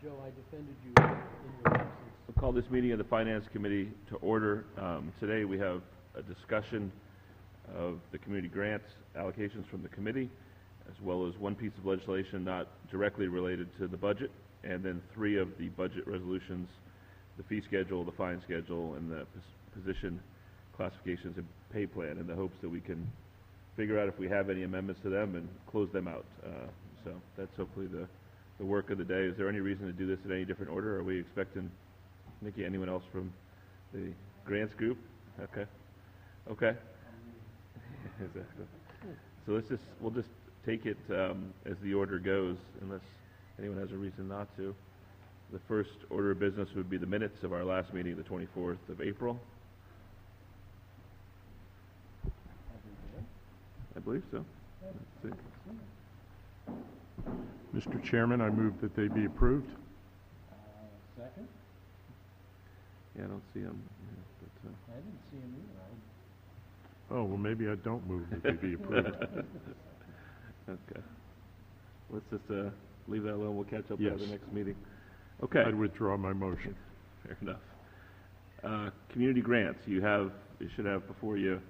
ago I defended you in your absence. We'll call this meeting of the Finance Committee to order. Today we have a discussion of the community grants allocations from the committee, as well as one piece of legislation not directly related to the budget, and then 3 of the budget resolutions, the fee schedule, the fine schedule, and the position classifications and pay plan, in the hopes that we can figure out if we have any amendments to them and close them out. So that's hopefully the work of the day. Is there any reason to do this in any different order? Are we expecting, Nikki, anyone else from the grants group? Okay. Okay. Exactly. So we'll just take it as the order goes, unless anyone has a reason not to. The first order of business would be the minutes of our last meeting, the 24th of April. I believe so. Let's see. Mr. Chairman, I move that they be approved. Second? Yeah, I don't see them. I didn't see him either. Oh, well, maybe I don't move that they be approved. Okay. Let's just leave that alone. We'll catch up Yes. at the next meeting. Okay. I'd withdraw my motion. Fair enough. Community grants. You should have before you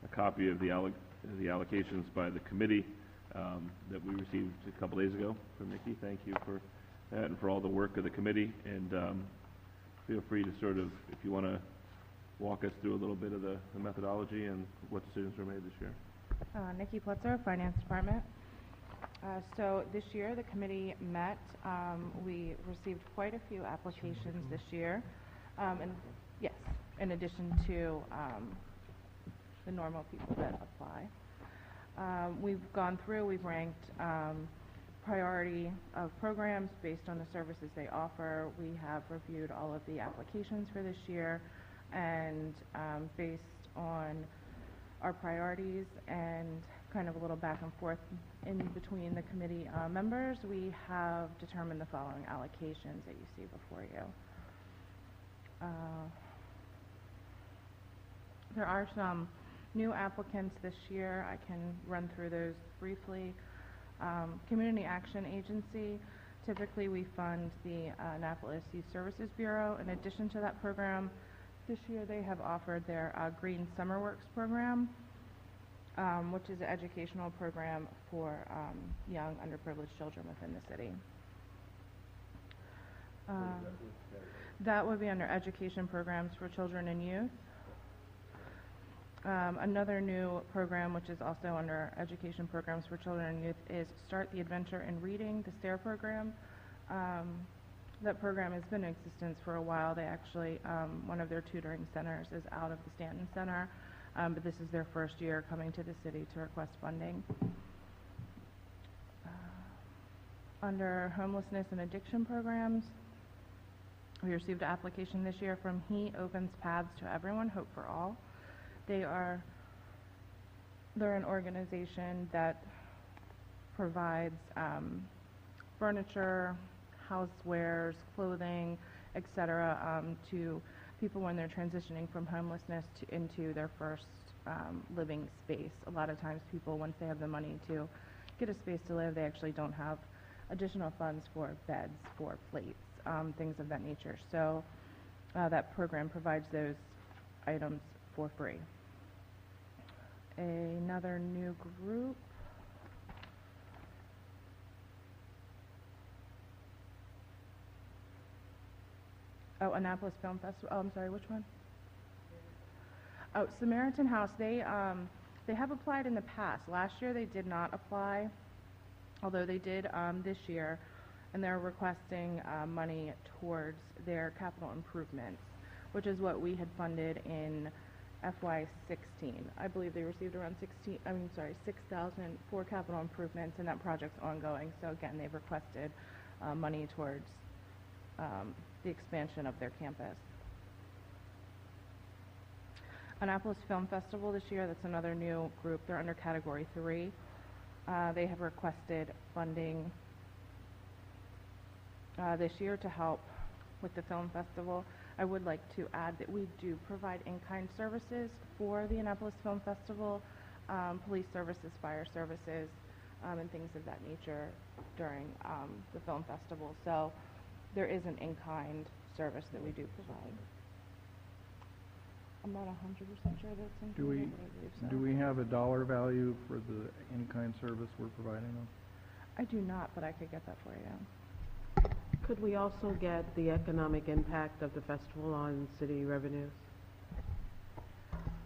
a copy of the allocations by the committee that we received a couple days ago from Nikki. Thank you for that and for all the work of the committee. And feel free to sort of, if you want to walk us through a little bit of the methodology and what decisions were made this year. Nikki Plutzer, Finance Department. So this year the committee met. We received quite a few applications this year, and yes, in addition to the normal people that apply. We've gone through, we've ranked priority of programs based on the services they offer. We have reviewed all of the applications for this year, and based on our priorities and kind of a little back and forth in between the committee members, we have determined the following allocations that you see before you. There are some new applicants this year. I can run through those briefly. Community Action Agency, typically we fund the Annapolis Youth Services Bureau. In addition to that program, this year they have offered their Green Summer Works program, which is an educational program for young underprivileged children within the city. That would be under education programs for children and youth. Another new program, which is also under education programs for children and youth, is Start the Adventure in Reading, the STARE program. That program has been in existence for a while. They actually, one of their tutoring centers is out of the Stanton Center, but this is their first year coming to the city to request funding. Under homelessness and addiction programs, we received an application this year from He Opens Paths to Everyone, Hope for All. They're an organization that provides furniture, housewares, clothing, etc., to people when they're transitioning from homelessness into their first living space. A lot of times people, once they have the money to get a space to live, they actually don't have additional funds for beds, for plates, things of that nature. So that program provides those items for free. Another new group. Oh, Annapolis Film Festival. Oh, I'm sorry, which one? Oh, Samaritan House. They have applied in the past. Last year they did not apply, although they did this year, and they're requesting money towards their capital improvements, which is what we had funded in FY16. I believe they received around 6,000 for capital improvements, and that project's ongoing. So again, they've requested money towards the expansion of their campus. Annapolis Film Festival this year, that's another new group. They're under Category 3. They have requested funding this year to help with the film festival. I would like to add that we do provide in-kind services for the Annapolis Film Festival, police services, fire services, and things of that nature during the film festival. So there is an in-kind service that we do provide. I'm not 100% sure that's included, but I believe so. Do we have a dollar value for the in-kind service we're providing them? I do not, but I could get that for you. Could we also get the economic impact of the festival on city revenues?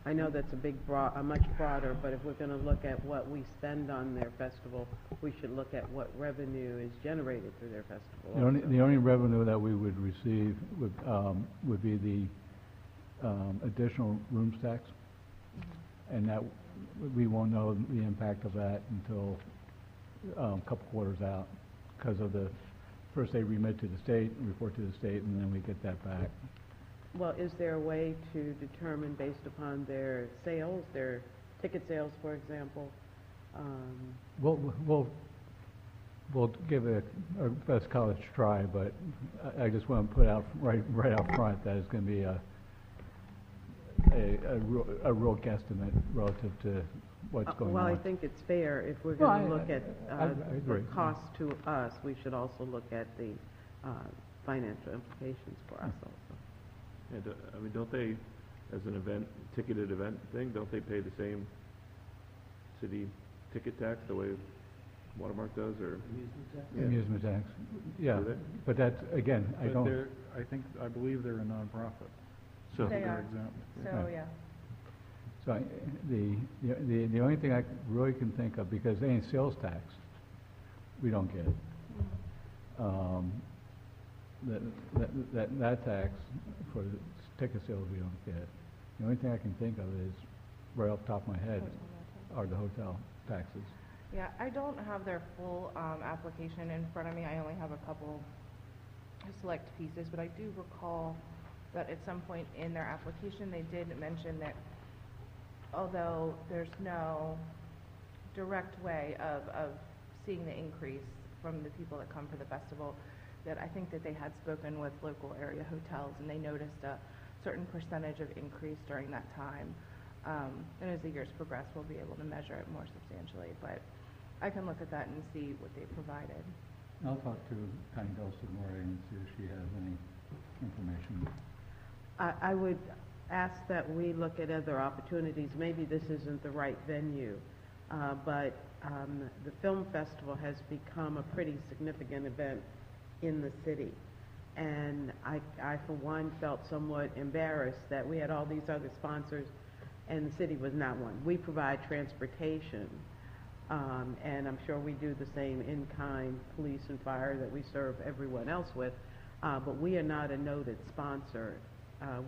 I know that's a much broader, but if we're going to look at what we spend on their festival, we should look at what revenue is generated through their festival. The only revenue that we would receive would be the additional rooms tax, and that, we won't know the impact of that until a couple quarters out, because of first they remit to the state, report to the state, and then we get that back. Well, is there a way to determine based upon their sales, their ticket sales, for example? We'll give it our best college try, but I just want to put out right out front that it's going to be a real guesstimate relative to what's going Well, on. I think it's fair, if we're Well, going to look at I the agree. cost to us, we should also look at the financial implications for us also. And, I mean, don't they, as an event, ticketed event thing, don't they pay the same city ticket tax the way Watermark does, or? Amusement tax, yeah, Do they? but that's, again, I But don't, I believe they're a nonprofit. So, They They're are. exempt. So, Right. yeah. so the only thing I really can think of, because any sales tax, we don't get. That tax for the ticket sales we don't get. The only thing I can think of is, right off the top of my head, are the hotel taxes. Yeah, I don't have their full application in front of me. I only have a couple select pieces, but I do recall that at some point in their application, they did mention that although there's no direct way of seeing the increase from the people that come for the festival, that I think that they had spoken with local area hotels, and they noticed a certain percentage of increase during that time. And as the years progress, we'll be able to measure it more substantially, but I can look at that and see what they provided. I'll talk to Connie Dulcet Moray and see if she has any information. I would ask that we look at other opportunities. Maybe this isn't the right venue, but the film festival has become a pretty significant event in the city. And I, for one, felt somewhat embarrassed that we had all these other sponsors and the city was not one. We provide transportation, and I'm sure we do the same in-kind police and fire that we serve everyone else with, but we are not a noted sponsor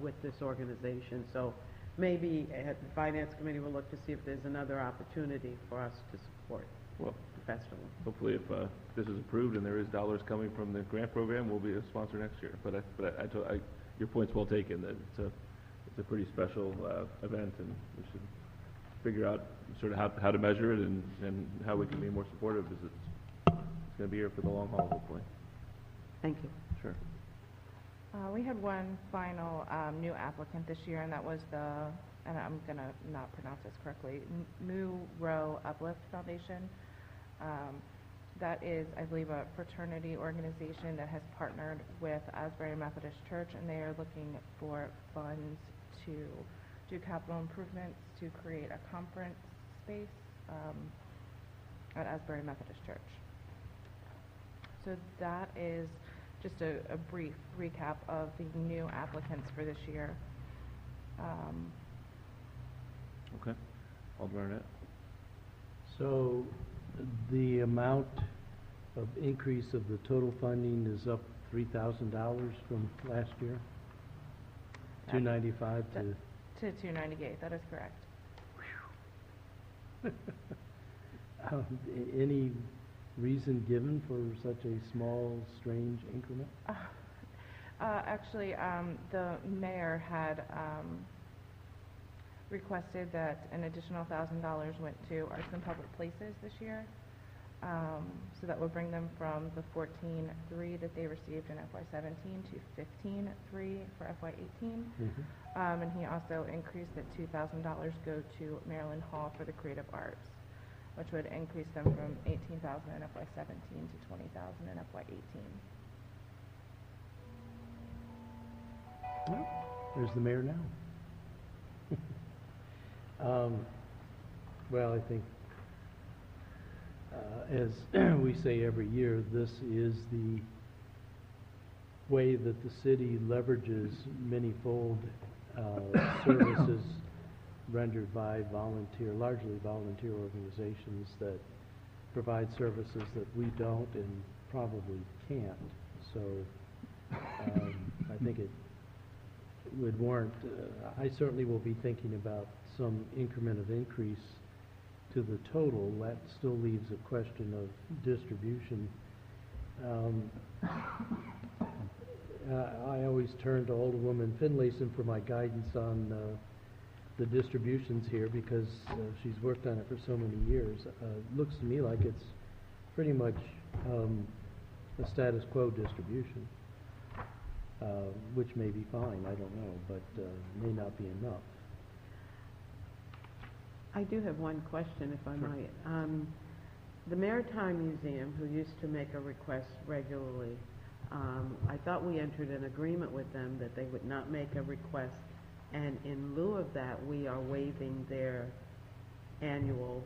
with this organization. So maybe the Finance Committee will look to see if there's another opportunity for us to support well, the festival. hopefully if this is approved and there is dollars coming from the grant program, we'll be a sponsor next year. But your point's well taken, that it's a pretty special event, and we should figure out sort of how to measure it and how we can be more supportive, because it's going to be here for the long haul, hopefully. Thank you. Sure. We had one final new applicant this year, and that was and I'm going to not pronounce this correctly, Mu Row Uplift Foundation. That is, I believe, a fraternity organization that has partnered with Asbury Methodist Church, and they are looking for funds to do capital improvements to create a conference space at Asbury Methodist Church. So that is just a brief recap of the new applicants for this year. Okay. Alderman Arnett? So the amount of increase of the total funding is up $3,000 from last year? That- 295 to, To 298, that is correct. any reason given for such a small, strange increment? Actually, the mayor had requested that an additional $1,000 went to arts and public places this year. So that would bring them from the 14.3 that they received in FY17 to 15.3 for FY18. Mhm. And he also increased that $2,000 go to Maryland Hall for the creative arts, which would increase them from $18,000 in FY17 to $20,000 in FY18. Well, there's the mayor now. Well, I think, as we say every year, this is the way that the city leverages many-fold services rendered by largely volunteer organizations that provide services that we don't and probably can't. So I think it would warrant, I certainly will be thinking about some increment of increase to the total. That still leaves a question of distribution. I always turn to Alderwoman Finlayson for my guidance on the distributions here because she's worked on it for so many years. It looks to me like it's pretty much a status quo distribution, which may be fine, I don't know, but may not be enough. I do have one question, if I might. The Maritime Museum, who used to make a request regularly, I thought we entered an agreement with them that they would not make a request, and in lieu of that, we are waiving their annual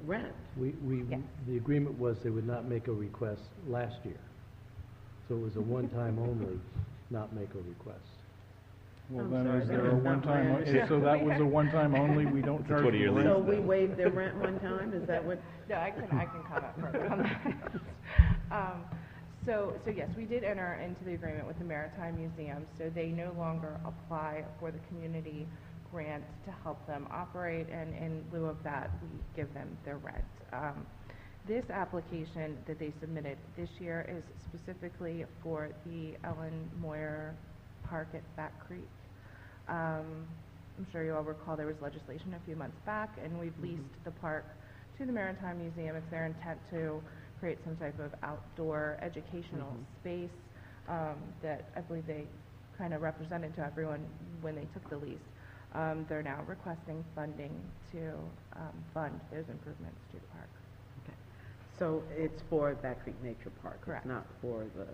rent. Yes. The agreement was they would not make a request last year. So it was a one-time only, not make a request. Well, I'm then sorry, is that there a was not my one-time, understanding. so that was a one-time only, we don't It's a charge 20-year them lease. rent? So we waived their rent one time, is that what? No, I can comment further on that. So yes, we did enter into the agreement with the Maritime Museum, so they no longer apply for the community grant to help them operate, and in lieu of that, we give them their rent. This application that they submitted this year is specifically for the Ellen Moyer Park at Back Creek. I'm sure you all recall there was legislation a few months back, and we've leased the park to the Maritime Museum. It's their intent to create some type of outdoor educational space that I believe they kind of represented to everyone when they took the lease. They're now requesting funding to fund those improvements to the park. Okay. So it's for Back Creek Nature Park? Correct. It's not for the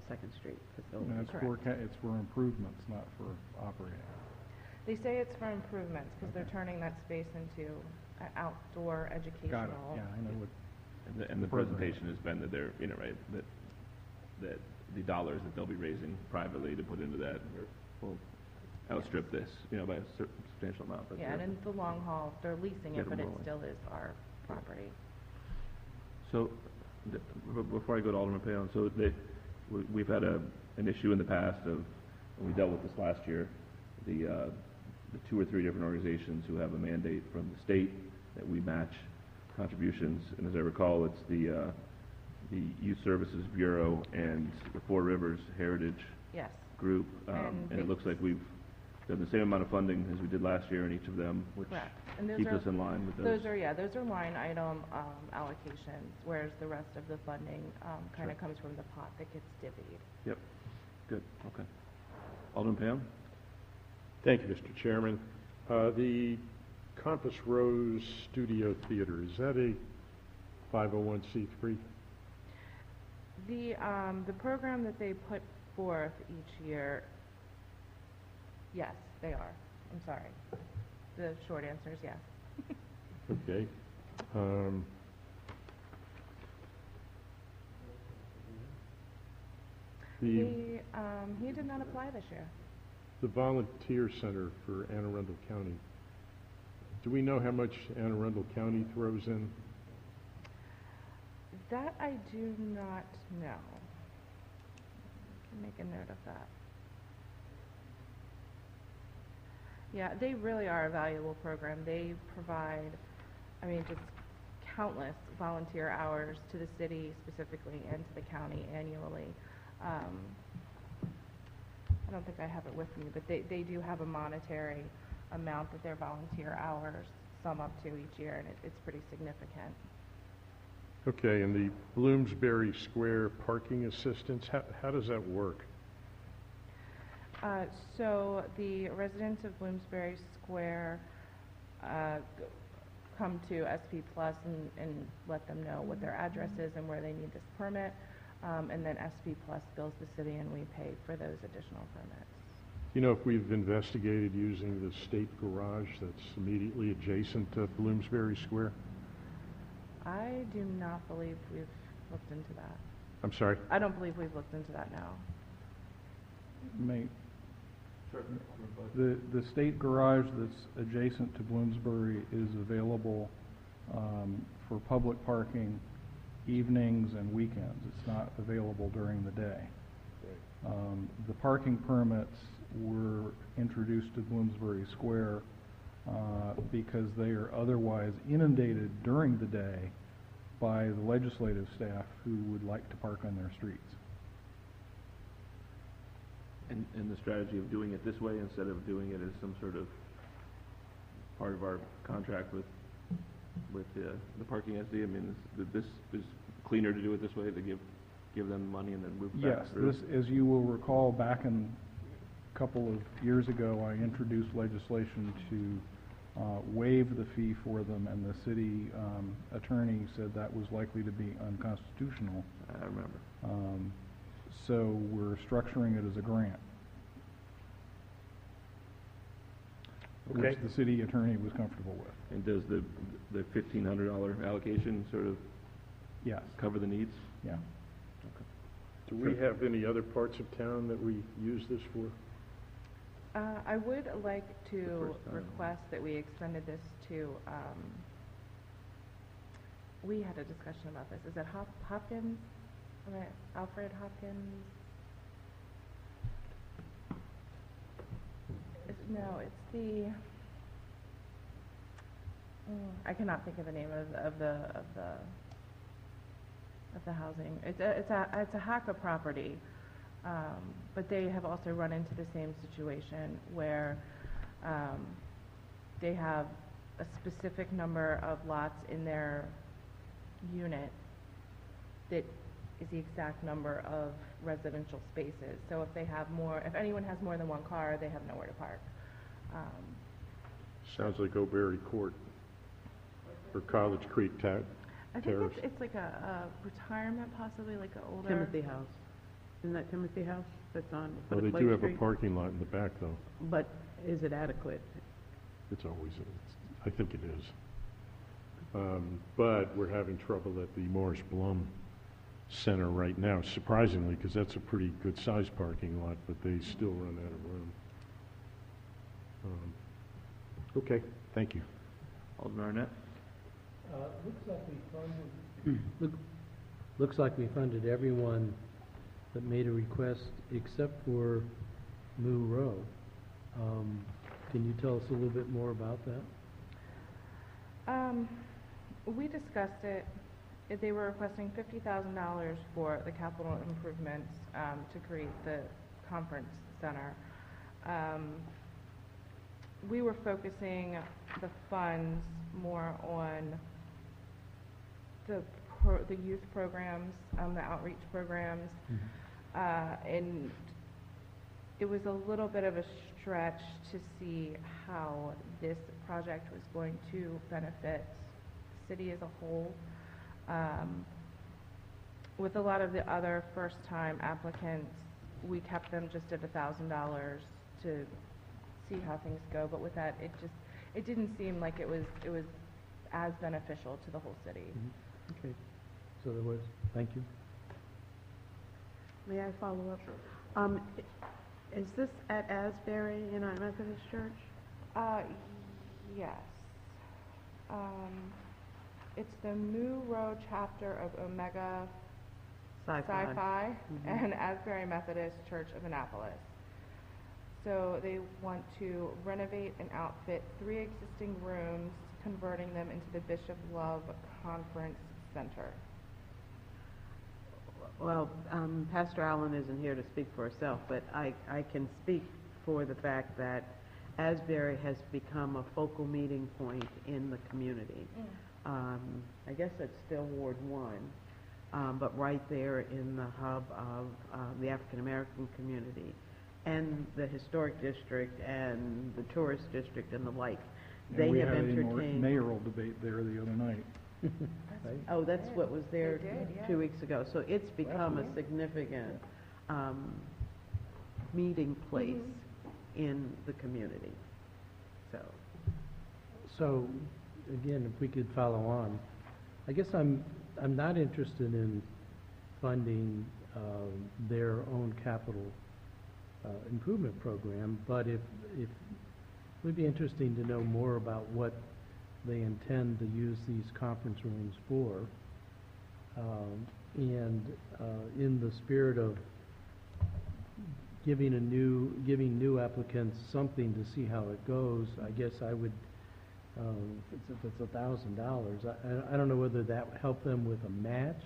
Second Street facility? And it's for improvements, not for operating. They say it's for improvements because they're turning that space into an outdoor educational. Got it, yeah, I know what, And the Program. presentation has been that they're, right, that the dollars that they'll be raising privately to put into that will outstrip this, by a substantial amount. But Yeah, and they're- in the long haul, they're leasing Get it, but them it rolling. still is our property. So, before I go to Alderman Payon, so we've had an issue in the past of, and we dealt with this last year, the 2 or 3 different organizations who have a mandate from the state that we match contributions, and as I recall, it's the Youth Services Bureau and the Four Rivers Heritage Yes. Group, And and it they- looks like we've done the same amount of funding as we did last year in each of them, which Correct. And those keeps are- us in line with those. Those are line item allocations, whereas the rest of the funding kind of comes from the pot that gets divvied. Yep, good, okay. Alderman Pam? Thank you, Mr. Chairman. The Compass Rose Studio Theater, is that a 501c3? The program that they put forth each year, yes, they are. I'm sorry. The short answer is yes. Okay. The He did not apply this year. the Volunteer Center for Anne Arundel County, do we know how much Anne Arundel County throws in? That I do not know. Can make a note of that. Yeah, they really are a valuable program. They provide, just countless volunteer hours to the city specifically and to the county annually. I don't think I have it with me, but they do have a monetary amount that their volunteer hours sum up to each year, and it's pretty significant. Okay, and the Bloomsbury Square parking assistance, how does that work? So the residents of Bloomsbury Square come to SP Plus and let them know what their address is and where they need this permit, and then SP Plus bills the city and we pay for those additional permits. You know if we've investigated using the state garage that's immediately adjacent to Bloomsbury Square? I do not believe we've looked into that. I'm sorry? I don't believe we've looked into that now. May, the state garage that's adjacent to Bloomsbury is available for public parking evenings and weekends. It's not available during the day. The parking permits were introduced to Bloomsbury Square because they are otherwise inundated during the day by the legislative staff who would like to park on their streets. And the strategy of doing it this way instead of doing it as some sort of part of our contract with the parking SD, I mean, this is cleaner to do it this way, to give them the money and then move back Yes, through? this, as you will recall, back in a couple of years ago, I introduced legislation to waive the fee for them, and the city attorney said that was likely to be unconstitutional. I remember. So we're structuring it as a grant, Okay. which the city attorney was comfortable with. And does the $1,500 allocation sort of Yes, cover the needs? yeah. Do we have any other parts of town that we use this for? I would like to first time. request that we extended this to, we had a discussion about this. Is it Hopkins? Right, Alfred Hopkins? No, it's the, I cannot think of the name of the housing. It's a HACA property, but they have also run into the same situation where they have a specific number of lots in their unit that is the exact number of residential spaces. So if they have if anyone has more than one car, they have nowhere to park. Sounds like O'Berry Court or College Creek I think Terrace. it's like a retirement, possibly like an older. Timothy House. Isn't that Timothy House that's on Well, Foot they of do Lake have a Street? parking lot in the back, though. But is it adequate? It's always, I think it is. But we're having trouble at the Morris Blum Center right now, surprisingly, because that's a pretty good-sized parking lot, but they still run out of room. Okay, thank you. Alderman Arnett? Looks like we funded everyone that made a request except for Moo Row. Can you tell us a little bit more about that? We discussed it. They were requesting $50,000 for the capital improvements to create the conference center. We were focusing the funds more on the youth programs, the outreach programs, and it was a little bit of a stretch to see how this project was going to benefit the city as a whole. With a lot of the other first-time applicants, we kept them just at $1,000 to see how things go, but with that, it didn't seem like it was as beneficial to the whole city. Okay, so there was, thank you. May I follow up? Sure. Is this at Asbury United Methodist Church? Yes. It's the Moo Row chapter of Omega Sci-Fi and Asbury Methodist Church of Annapolis. So they want to renovate and outfit 3 existing rooms, converting them into the Bishop Love Conference Center. Well, Pastor Allen isn't here to speak for herself, but I can speak for the fact that Asbury has become a focal meeting point in the community. I guess it's still Ward 1, but right there in the hub of the African American community and the historic district and the tourist district and the like. They And we have had a entertained. mayoral debate there the other night. Oh, that's what was there They did, yeah. 2 weeks ago. So it's become a significant meeting place in the community. So, again, if we could follow on, I guess I'm not interested in funding their own capital improvement program, but if it would be interesting to know more about what they intend to use these conference rooms for. And in the spirit of giving new applicants something to see how it goes, I guess I would, if it's $1,000, I don't know whether that would help them with a match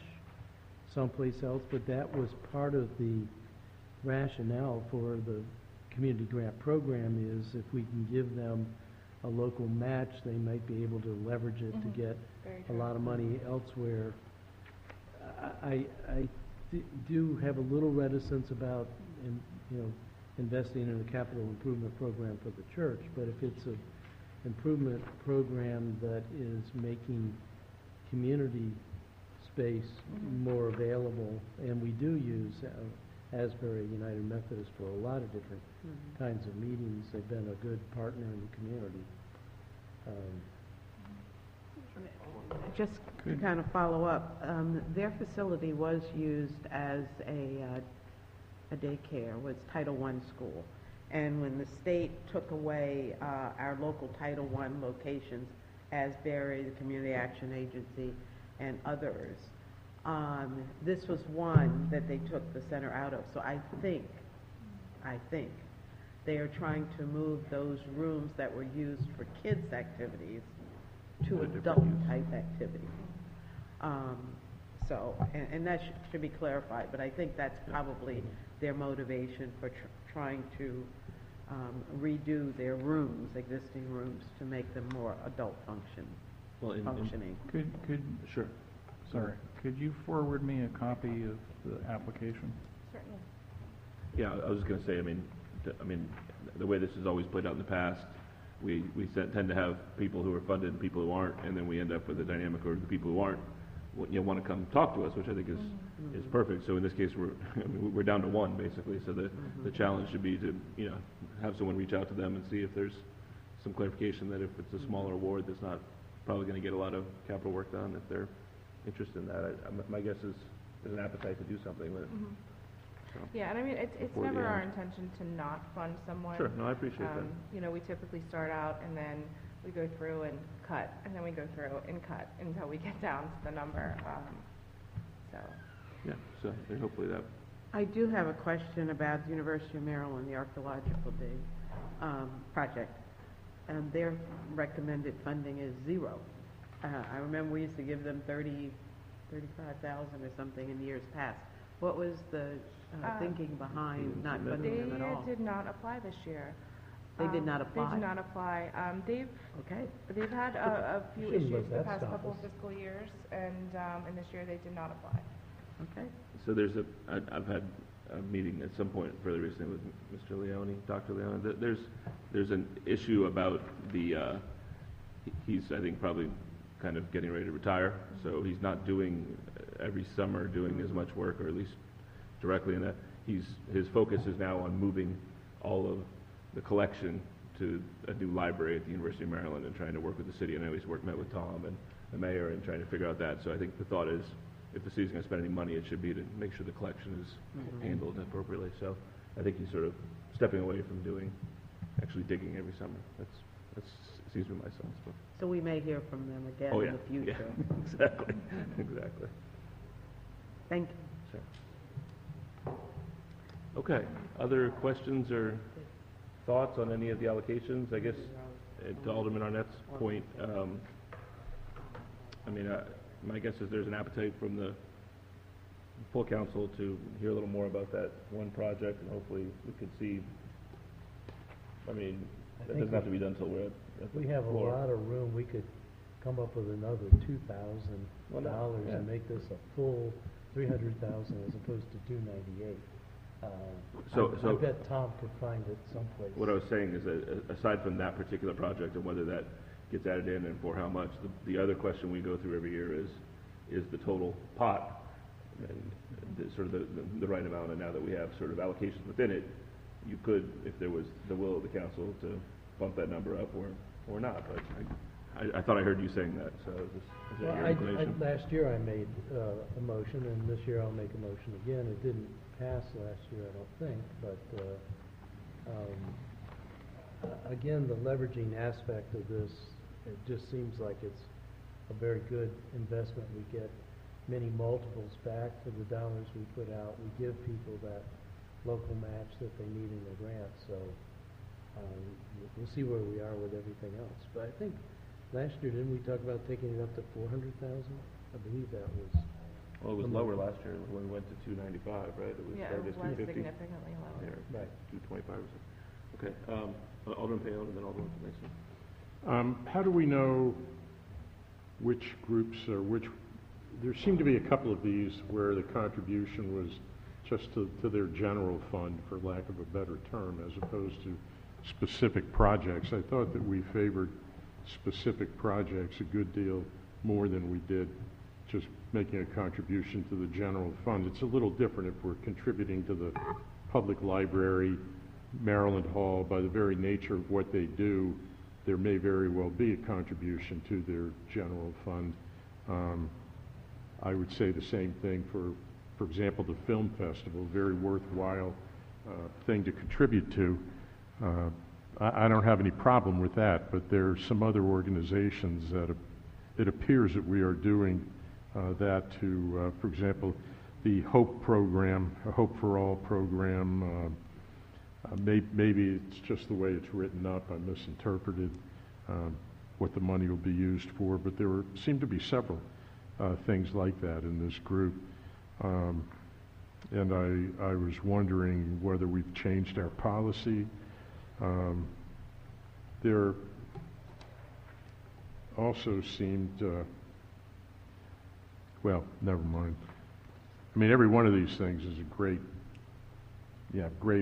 someplace else, but that was part of the rationale for the community grant program, is if we can give them a local match, they might be able to leverage it to get Very a true. lot of money elsewhere. I do have a little reticence about, investing in a capital improvement program for the church, but if it's an improvement program that is making community space more available, and we do use Asbury United Methodist for a lot of different kinds of meetings. They've been a good partner in the community. Just to kind of follow up, their facility was used as a daycare, was Title I school. And when the state took away our local Title I locations, Asbury, the Community Action Agency, and others, this was one that they took the center out of. So I think they are trying to move those rooms that were used for kids' activities to adult-type activities. And that should be clarified, but I think that's probably their motivation for trying to redo their rooms, existing rooms, to make them more adult functioning. Sure. Sorry, could you forward me a copy of the application? Certainly. Yeah, I was just going to say, the way this has always played out in the past, we tend to have people who are funded and people who aren't, and then we end up with a dynamic where the people who aren't want to come talk to us, which I think is perfect. So in this case, we're down to one, basically. So the challenge should be to have someone reach out to them and see if there's some clarification that if it's a smaller award that's not probably going to get a lot of capital work done, if they're interested in that. My guess is there's an appetite to do something with it. So, Yeah, and it's before the never our end. intention to not fund someone. Sure, no, I appreciate that. We typically start out and then we go through and cut, and then we go through and cut until we get down to the number. Yeah, so hopefully that. I do have a question about the University of Maryland, the archaeological dig project. Their recommended funding is zero. I remember we used to give them $35,000 or something in years past. What was the thinking behind not funding them at all? They did not apply this year. They did not apply? They did not apply. Okay. They've had a few Shouldn't let issues the that past stop couple of us. fiscal years, and this year they did not apply. Okay. So I've had a meeting at some point fairly recently with Mr. Leone, Dr. Leone. There's an issue about he's, I think, probably kind of getting ready to retire, so he's not doing every summer doing as much work, or at least directly in that. His focus is now on moving all of the collection to a new library at the University of Maryland and trying to work with the city. And I know he's met with Tom and the mayor and trying to figure out that. So I think the thought is, if the city's going to spend any money, it should be to make sure the collection is handled appropriately. So I think he's sort of stepping away from actually digging every summer. That's seems to be my sense. But. So we may hear from them again Oh, in yeah. the future. Yeah, exactly. Thank you. Sure. Okay, other questions or thoughts on any of the allocations? I guess, to Alderman Arnett's point, my guess is there's an appetite from the full council to hear a little more about that one project, and hopefully we could see, that think doesn't have to be done until we're at the We have a floor. lot of room. We could come up with another $2,000 and make this a full $300,000 as opposed to $298. I bet Tom could find it someplace. What I was saying is that aside from that particular project and whether that gets added in and for how much, the other question we go through every year is the total pot and sort of the right amount. And now that we have sort of allocations within it, you could, if there was the will of the council, to bump that number up or not, but I thought I heard you saying that, so is Well, that your inclination? last year I made a motion, and this year I'll make a motion again. It didn't pass last year, I don't think, but again, the leveraging aspect of this, it just seems like it's a very good investment. We get many multiples back for the dollars we put out. We give people that local match that they need in their grants, so we'll see where we are with everything else. But I think last year, didn't we talk about taking it up to 400,000? I believe that was. Well, it was lower last year when we went to 295, right? It was Yeah, started it as was 250. significantly lower. Yeah, Right. 225 or something. Okay, Alderman Payon, and then Alderman Finlayson. How do we know which groups or there seem to be a couple of these where the contribution was just to their general fund, for lack of a better term, as opposed to specific projects. I thought that we favored specific projects a good deal more than we did just making a contribution to the general fund. It's a little different if we're contributing to the public library, Maryland Hall. By the very nature of what they do, there may very well be a contribution to their general fund. I would say the same thing for example, the film festival, very worthwhile thing to contribute to. I don't have any problem with that, but there are some other organizations that it appears that we are doing that to, for example, the HOPE program, a Hope for All program. Maybe it's just the way it's written up. I misinterpreted what the money will be used for, but there seem to be several things like that in this group. And I was wondering whether we've changed our policy. There also seemed, well, never mind. I mean, every one of these things is great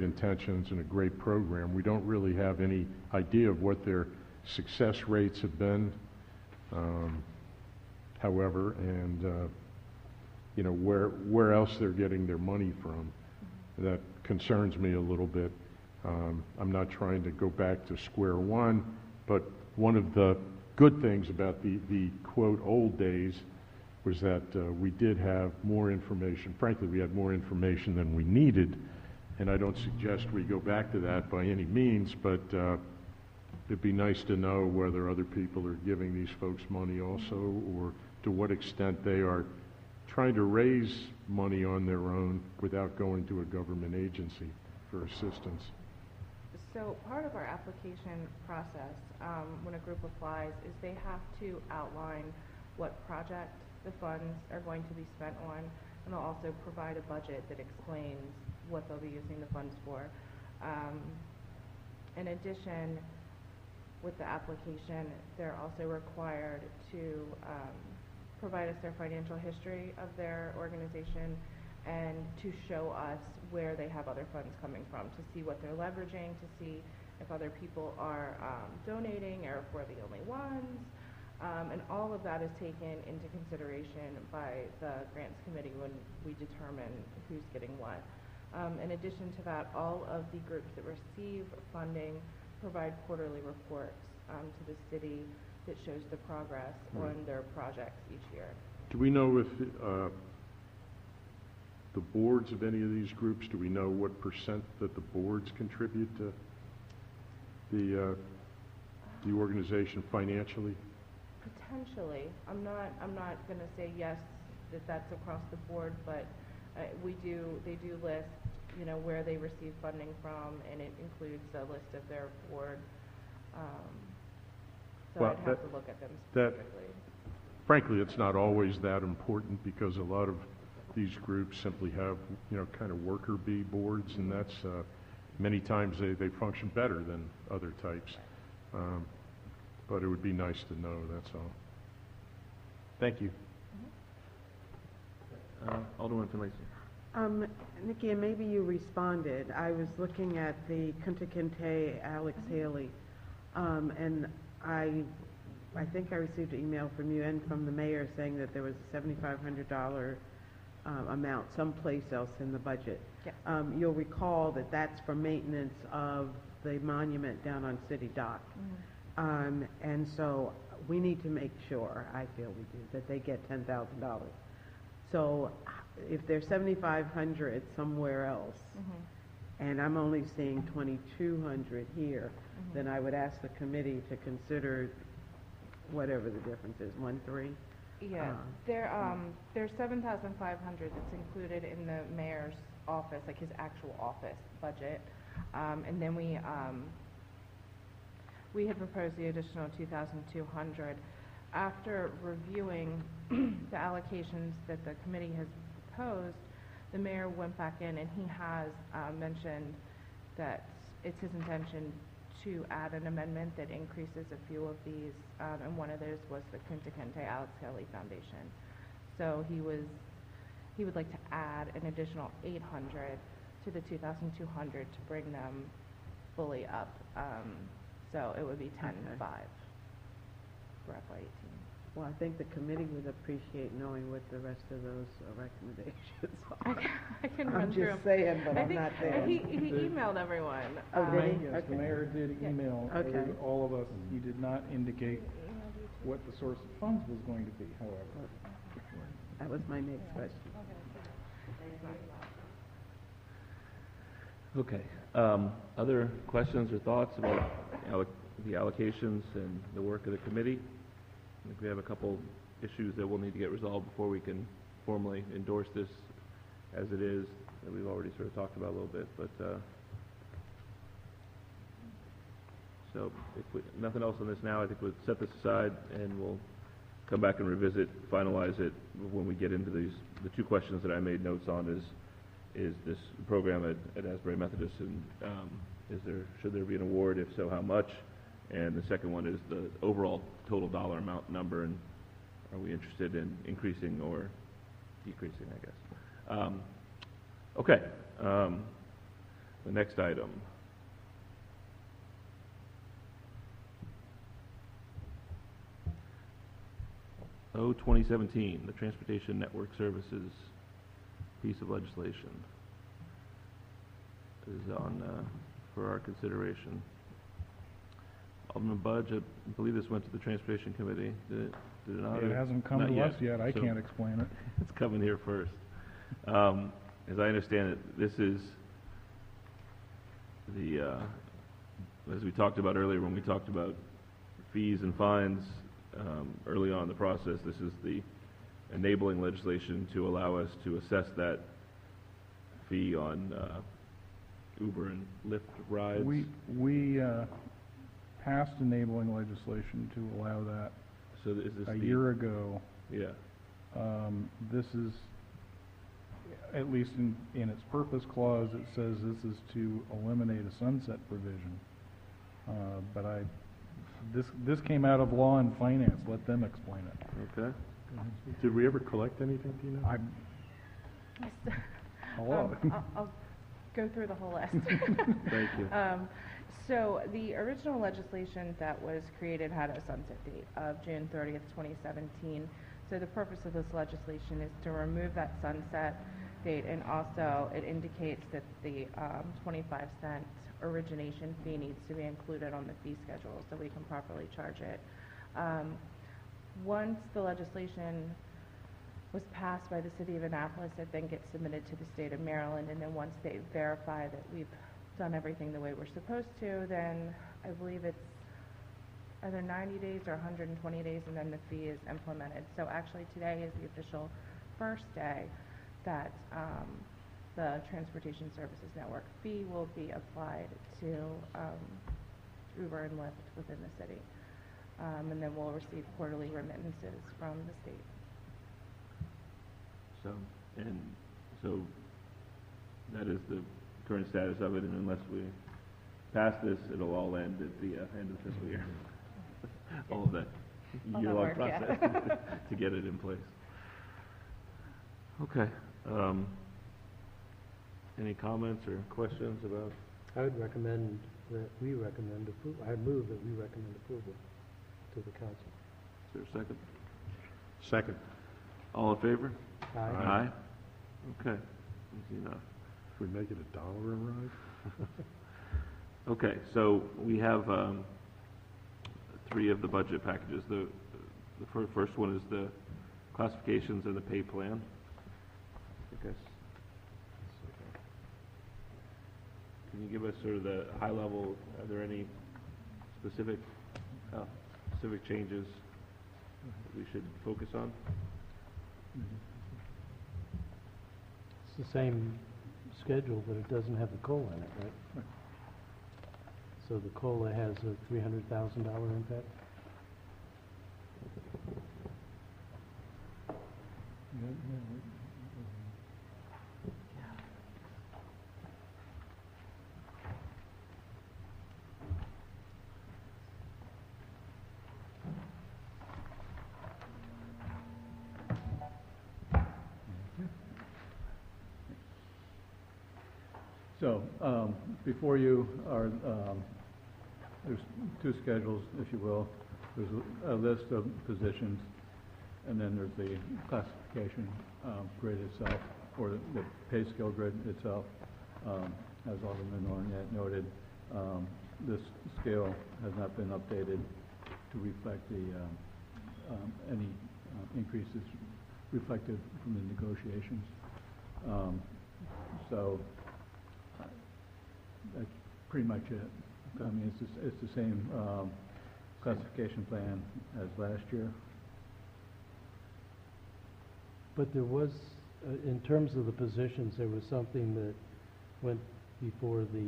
intentions and a great program. We don't really have any idea of what their success rates have been, however, and where else they're getting their money from. That concerns me a little bit. I'm not trying to go back to square one, but one of the good things about the quote old days was that we did have more information. Frankly, we had more information than we needed, and I don't suggest we go back to that by any means, but it'd be nice to know whether other people are giving these folks money also, or to what extent they are trying to raise money on their own without going to a government agency for assistance. So part of our application process, when a group applies, is they have to outline what project the funds are going to be spent on, and they'll also provide a budget that explains what they'll be using the funds for. In addition, with the application, they're also required to provide us their financial history of their organization and to show us where they have other funds coming from, to see what they're leveraging, to see if other people are donating or if we're the only ones. And all of that is taken into consideration by the grants committee when we determine who's getting what. In addition to that, all of the groups that receive funding provide quarterly reports to the city that shows the progress on their projects each year. Do we know if the boards of any of these groups, do we know what % that the boards contribute to the organization financially? Potentially. I'm not going to say yes that that's across the board, but they do list, where they receive funding from, and it includes a list of their board. So Well, I'd have to look at them that- specifically. Frankly, it's not always that important, because a lot of these groups simply have, kind of worker bee boards, and that's, many times they function better than other types. But it would be nice to know, that's all. Thank you. Alderman Finlayson. Nikki, and maybe you responded. I was looking at the Kunta Kinte Alex Haley, and I think I received an email from you and from the mayor saying that there was a $7,500 amount someplace else in the budget. Yes. You'll recall that that's for maintenance of the monument down on City Dock. And so we need to make sure, I feel we do, that they get $10,000. So if there's 7,500 somewhere else, and I'm only seeing 2,200 here, then I would ask the committee to consider whatever the difference is, 1.3? Yeah, there's 7,500 that's included in the mayor's office, like his actual office budget. And then we had proposed the additional 2,200. After reviewing the allocations that the committee has proposed, the mayor went back in and he has mentioned that it's his intention to add an amendment that increases a few of these, and one of those was the Kunta Kinte Alex Haley Foundation. So he would like to add an additional 800 to the 2,200 to bring them fully up. So it would be 10.5 for FY18. Well, I think the committee would appreciate knowing what the rest of those recommendations are. I can run through I'm just them. saying, but I I'm think not there. he emailed everyone. Oh, did he? Yes, the Okay. mayor did Yeah. email Okay. all of us. He did not indicate what the source of funds was going to be, however. That was my next question. Okay. Other questions or thoughts about the allocations and the work of the committee? I think we have a couple issues that we'll need to get resolved before we can formally endorse this as it is, that we've already sort of talked about a little bit, but, so if nothing else on this now, I think we'll set this aside and we'll come back and revisit, finalize it when we get into these. The two questions that I made notes on is this program at Asbury Methodist, and should there be an award? If so, how much? And the second one is the overall total dollar amount number, and are we interested in increasing or decreasing, I guess. Okay. The next item. O-2017, the Transportation Network Services piece of legislation is on for our consideration. Alderman Budge, I believe this went to the Transportation Committee. Did it not? It hasn't come Not to yet. us yet. I So can't explain it. it's coming here first. As I understand it, this is the, as we talked about earlier when we talked about fees and fines early on in the process, this is the enabling legislation to allow us to assess that fee on Uber and Lyft rides. We passed enabling legislation to allow that So is this a the- year ago. Yeah. This is, at least in its purpose clause, it says this is to eliminate a sunset provision. But this came out of law and finance. Let them explain it. Okay. Did we ever collect anything, do you know? Hello. I'll go through the whole list. Thank you. So the original legislation that was created had a sunset date of June 30th, 2017. So the purpose of this legislation is to remove that sunset date, and also it indicates that the 25-cent origination fee needs to be included on the fee schedule so we can properly charge it. Once the legislation was passed by the city of Annapolis, it then gets submitted to the state of Maryland, and then once they verify that we've done everything the way we're supposed to, then I believe it's either 90 days or 120 days, and then the fee is implemented. So actually today is the official first day that the Transportation Services Network fee will be applied to Uber and Lyft within the city. And then we'll receive quarterly remittances from the state. So that is the current status of it, and unless we pass this, it'll all end at the end of the fiscal year. All of that All that year-long work, yeah. process to get it in place. Okay. Any comments or questions about? I would recommend that we recommend approval. I move that we recommend approval to the council. Is there a second? Second. All in favor? Aye. Aye. Okay, easy enough. Should we make it $1 a ride? Okay, so we have three of the budget packages. The first one is the classifications and the pay plan. I guess. Can you give us sort of the high level, are there any specific changes that we should focus on? It's the same schedule, but it doesn't have the COLA in it, right? So the COLA has a $300,000 impact? So, before you are, there's two schedules, if you will. There's a list of positions, and then there's the classification grid itself, or the pay scale grid itself. As Alderman Ornette noted, this scale has not been updated to reflect the, any increases reflected from the negotiations. So, that's pretty much it. I mean, it's the same classification plan as last year. But there was, in terms of the positions, there was something that went before the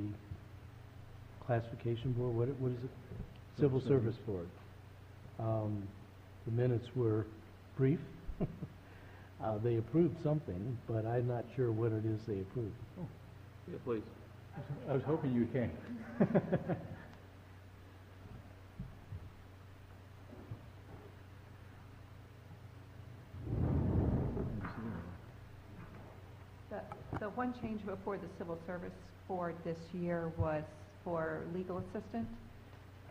classification board, what is it? Civil Service Board. The minutes were brief. They approved something, but I'm not sure what it is they approved. Yeah, please. I was hoping you came. The one change before the Civil Service Board this year was for legal assistant,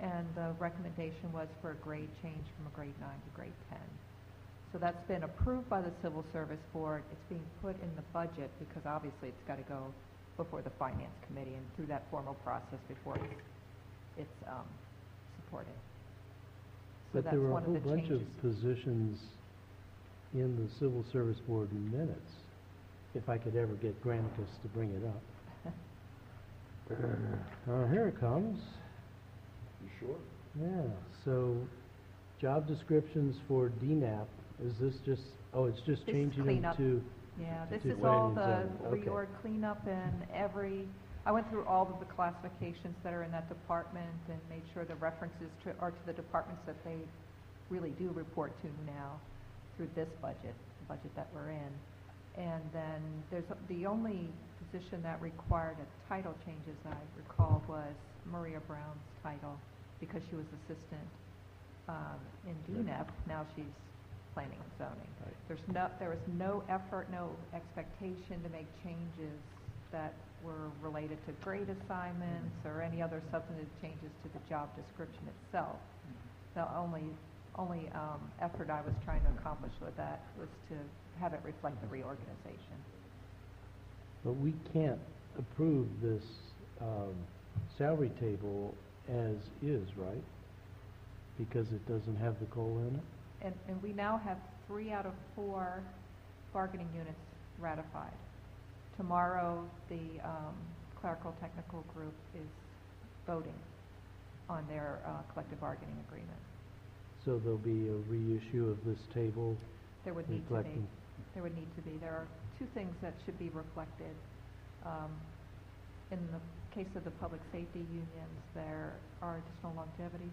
and the recommendation was for a grade change from a grade 9 to grade 10. So that's been approved by the Civil Service Board. It's being put in the budget because obviously it's got to go before the Finance Committee and through that formal process before it's supported. So But that's there were a one of whole the bunch changes. of positions in the Civil Service Board minutes, if I could ever get Granicus to bring it up. Here it comes. You sure? Yeah, so job descriptions for DNAP, is this just, oh, it's just This is changing them cleanup. to, Yeah, this to is all planning the and zoning. Okay. reorg cleanup and I went through all of the classifications that are in that department and made sure the references are to the departments that they really do report to now through this budget, the budget that we're in. And then the only position that required a title change, as I recall, was Maria Brown's title because she was assistant in DNEP. Now she's planning and zoning. Right. There was no effort, no expectation to make changes that were related to grade assignments or any other substantive changes to the job description itself. The only effort I was trying to accomplish with that was to have it reflect the reorganization. but we can't approve this salary table as is, right? Because it doesn't have the COLA in it? And we now have 3 out of 4 bargaining units ratified. Tomorrow, the clerical technical group is voting on their collective bargaining agreement. So there'll be a reissue of this table There would need to be. reflecting? There would need to be. There are 2 things that should be reflected. In the case of the public safety unions, there are additional longevity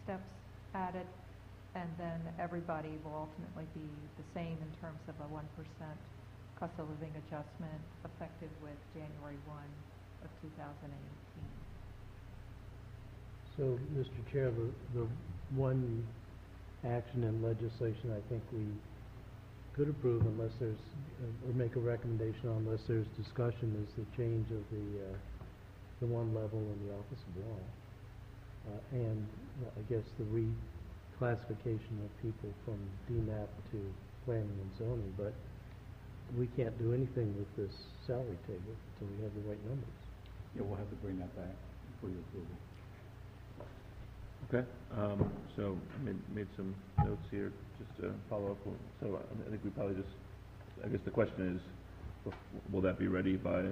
steps added, and then everybody will ultimately be the same in terms of a 1% cost of living adjustment effective with January 1 of 2018. So, Mr. Chair, the one action in legislation I think we could approve unless there's, or make a recommendation on unless there's discussion, is the change of the one level in the Office of Law. And I guess the reclassification of people from DNAP to planning and zoning, but we can't do anything with this salary table until we have the right numbers. Yeah, we'll have to bring that back for your approval. Okay, so I made some notes here, just to follow up. So I think we probably just, I guess the question is, will that be ready by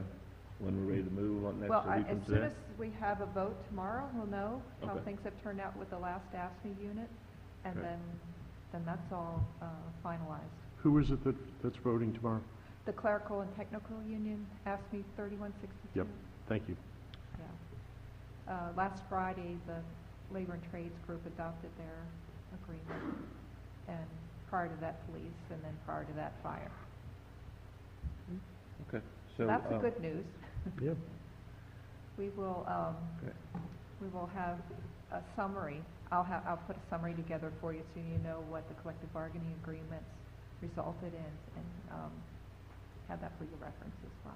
when we're ready to move on next Well, week as from soon today? as we have a vote tomorrow, we'll know how Okay. things have turned out with the last ASME unit, and Okay. then that's all finalized. Who is it that's voting tomorrow? The clerical and technical union ASME 3162. Yep. Thank you. Yeah. Last Friday, the Labor and Trades Group adopted their agreement, and prior to that, police, and then prior to that, fire. Okay, so. That's the good news. Yeah. We will, Okay. we will have a summary. I'll put a summary together for you so you know what the collective bargaining agreements resulted in, and have that for your reference as well.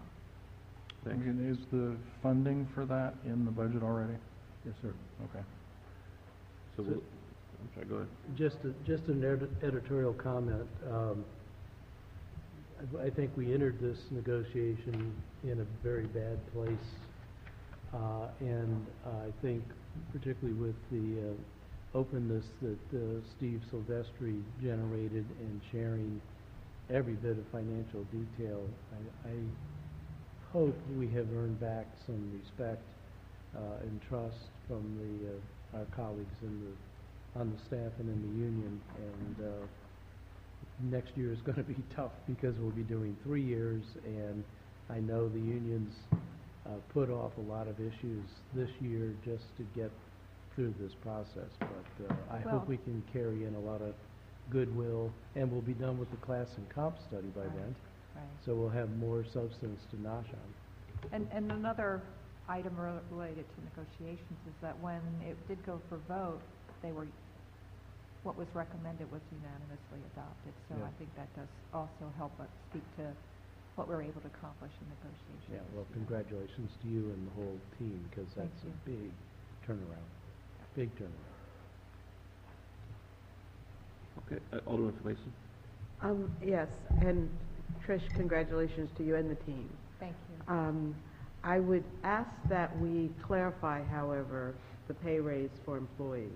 Thanks. And is the funding for that in the budget already? Yes, sir. Okay. So we'll, I'm sorry, go ahead. Just an editorial comment. I think we entered this negotiation in a very bad place. And I think particularly with the openness that Steve Silvestri generated and sharing every bit of financial detail, I hope we have earned back some respect and trust from our colleagues on the staff and in the union. And next year is going to be tough because we'll be doing 3 years, and I know the unions put off a lot of issues this year just to get through this process. But I Well- hope we can carry in a lot of goodwill, and we'll be done with the class and comp study by Right. then. Right. So we'll have more substance to nosh on. And another item related to negotiations is that when it did go for vote, what was recommended was unanimously adopted. So Yeah. I think that does also help us speak to what we're able to accomplish in negotiations. Yeah, this well, year. congratulations to you and the whole team, because Thank that's a you. big turnaround. Big turnaround. Okay, Alderman Mason? Yes, and Trish, congratulations to you and the team. Thank you. I would ask that we clarify, however, the pay raise for employees.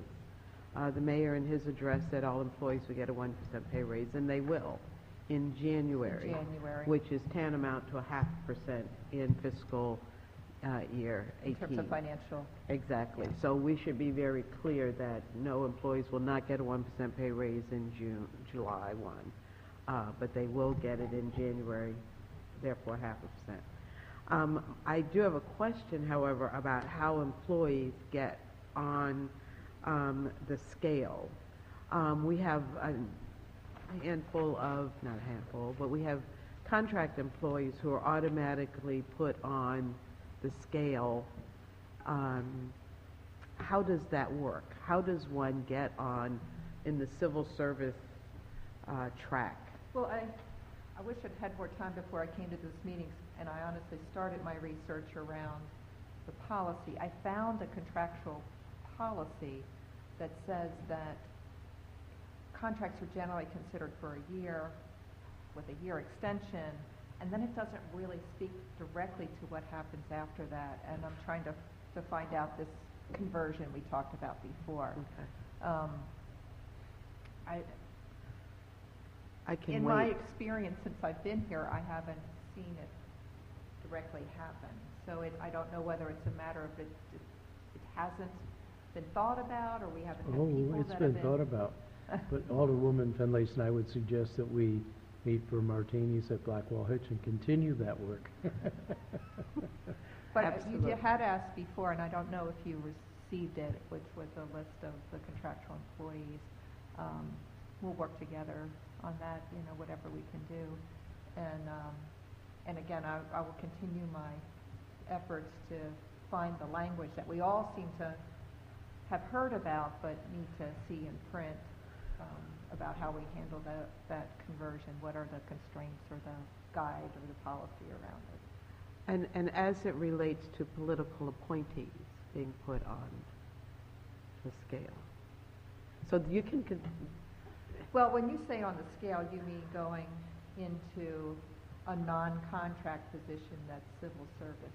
The mayor in his address said all employees would get a 1% pay raise, and they will in January. January. Which is tantamount to a 0.5% in fiscal year 18. In terms of financial. Exactly. So we should be very clear that no employees will not get a 1% pay raise in July 1, but they will get it in January, therefore 0.5%. I do have a question, however, about how employees get on the scale. We have a handful of, not a handful, but we have contract employees who are automatically put on the scale. How does that work? How does one get on in the civil service track? Well, I wish I'd had more time before I came to this meeting, and I honestly started my research around the policy. I found a contractual policy that says that contracts are generally considered for a year with a year extension, and then it doesn't really speak directly to what happens after that. And I'm trying to find out this conversion we talked about before. Okay. I can In my wait. experience since I've been here, I haven't seen it directly happen. So I don't know whether it's a matter of it hasn't been thought about, or we haven't had people Oh, that it's have been thought about. But Alderwoman Finlayson, I would suggest that we meet for martinis at Blackwell Hitch and continue that work. But Absolutely. you had asked before, and I don't know if you received it, which was a list of the contractual employees. We'll work together on that, whatever we can do. And again, I will continue my efforts to find the language that we all seem to have heard about, but need to see in print, about how we handle that conversion. What are the constraints or the guide or the policy around it? And as it relates to political appointees being put on the scale. So you can Well, when you say on the scale, you mean going into a non-contract position that's civil service.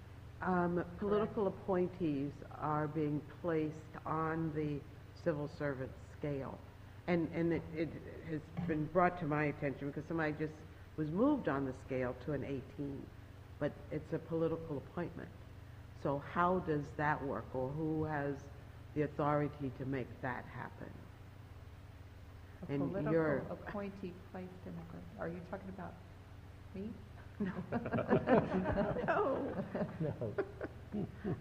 Political appointees are being placed on the civil servant scale. And it has been brought to my attention because somebody just was moved on the scale to an 18, but it's a political appointment. So how does that work, or who has the authority to make that happen? A And political you're- appointee placed in a group. Are you talking about me? No. No.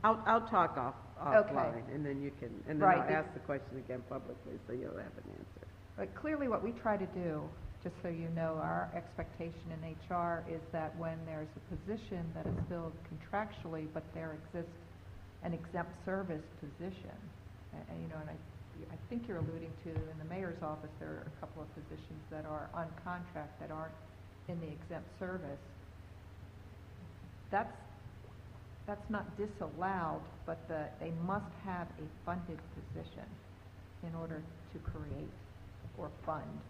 I'll talk offline, and then you can, and then Right, I'll ask the question again publicly, so you'll have an answer. But clearly what we try to do, just so you know, our expectation in HR is that when there's a position that is filled contractually, but there exists an exempt service position, and, you know, and I think you're alluding to, in the mayor's office, there are a couple of positions that are on contract that aren't in the exempt service. That's not disallowed, but they must have a funded position in order to create or fund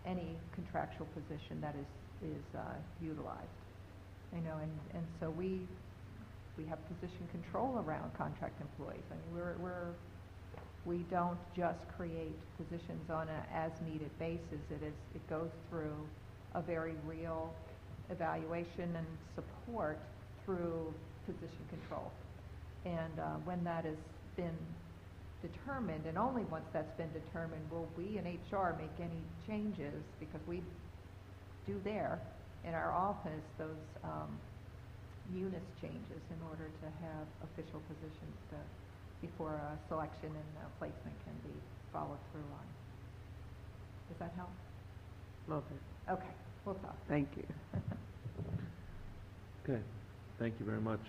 any contractual position that is utilized. You know, and so we have position control around contract employees. I mean, we don't just create positions on an as-needed basis. It goes through a very real evaluation and support through position control. And when that has been determined, and only once that's been determined, will we in HR make any changes, because we do there in our office those UNIS changes in order to have official positions before a selection and placement can be followed through on. Does that help? Love it. Okay, we'll talk. Thank you. Okay, thank you very much.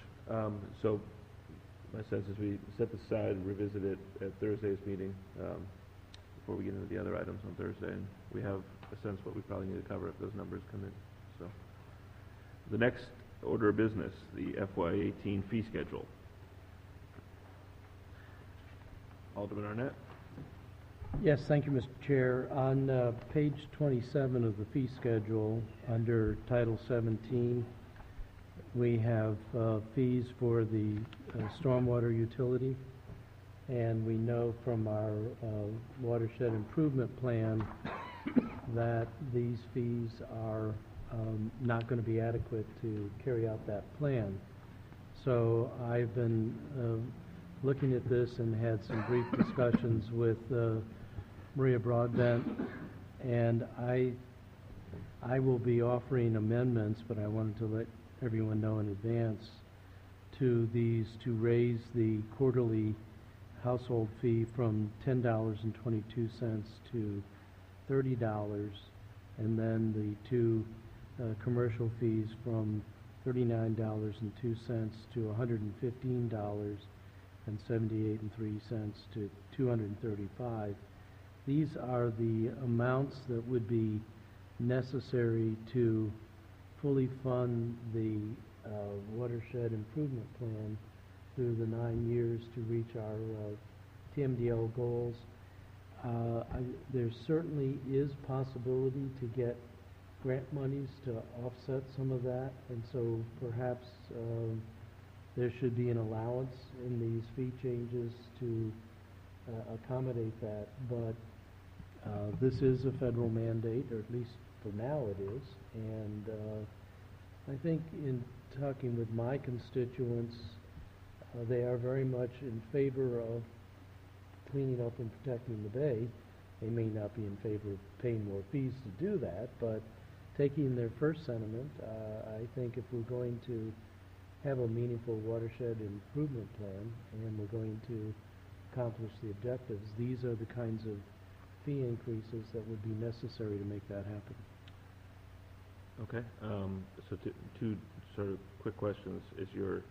So, my sense is we set this aside and revisit it at Thursday's meeting, before we get into the other items on Thursday, and we have a sense what we probably need to cover if those numbers come in. So, the next order of business, the FY18 fee schedule. Alderman Arnett? Yes, thank you, Mr. Chair. On page 27 of the fee schedule, under Title 17, we have fees for the stormwater utility, and we know from our watershed improvement plan that these fees are not going to be adequate to carry out that plan. So I've been looking at this and had some brief discussions with Maria Broadbent, and I will be offering amendments, but I wanted to let everyone know in advance, to these to raise the quarterly household fee from $10.22 to $30, and then the two commercial fees from $39.02 to $115 and 78 3 cents to $235. These are the amounts that would be necessary to fully fund the watershed improvement plan through the 9 years to reach our TMDL goals. There certainly is possibility to get grant monies to offset some of that, and so perhaps there should be an allowance in these fee changes to accommodate that. But this is a federal mandate, or at least for now it is, and I think in talking with my constituents, they are very much in favor of cleaning up and protecting the bay. They may not be in favor of paying more fees to do that, but taking their first sentiment, I think if we're going to have a meaningful watershed improvement plan and we're going to accomplish the objectives, these are the kinds of fee increases that would be necessary to make that happen. Okay, so two sort of quick questions. Is your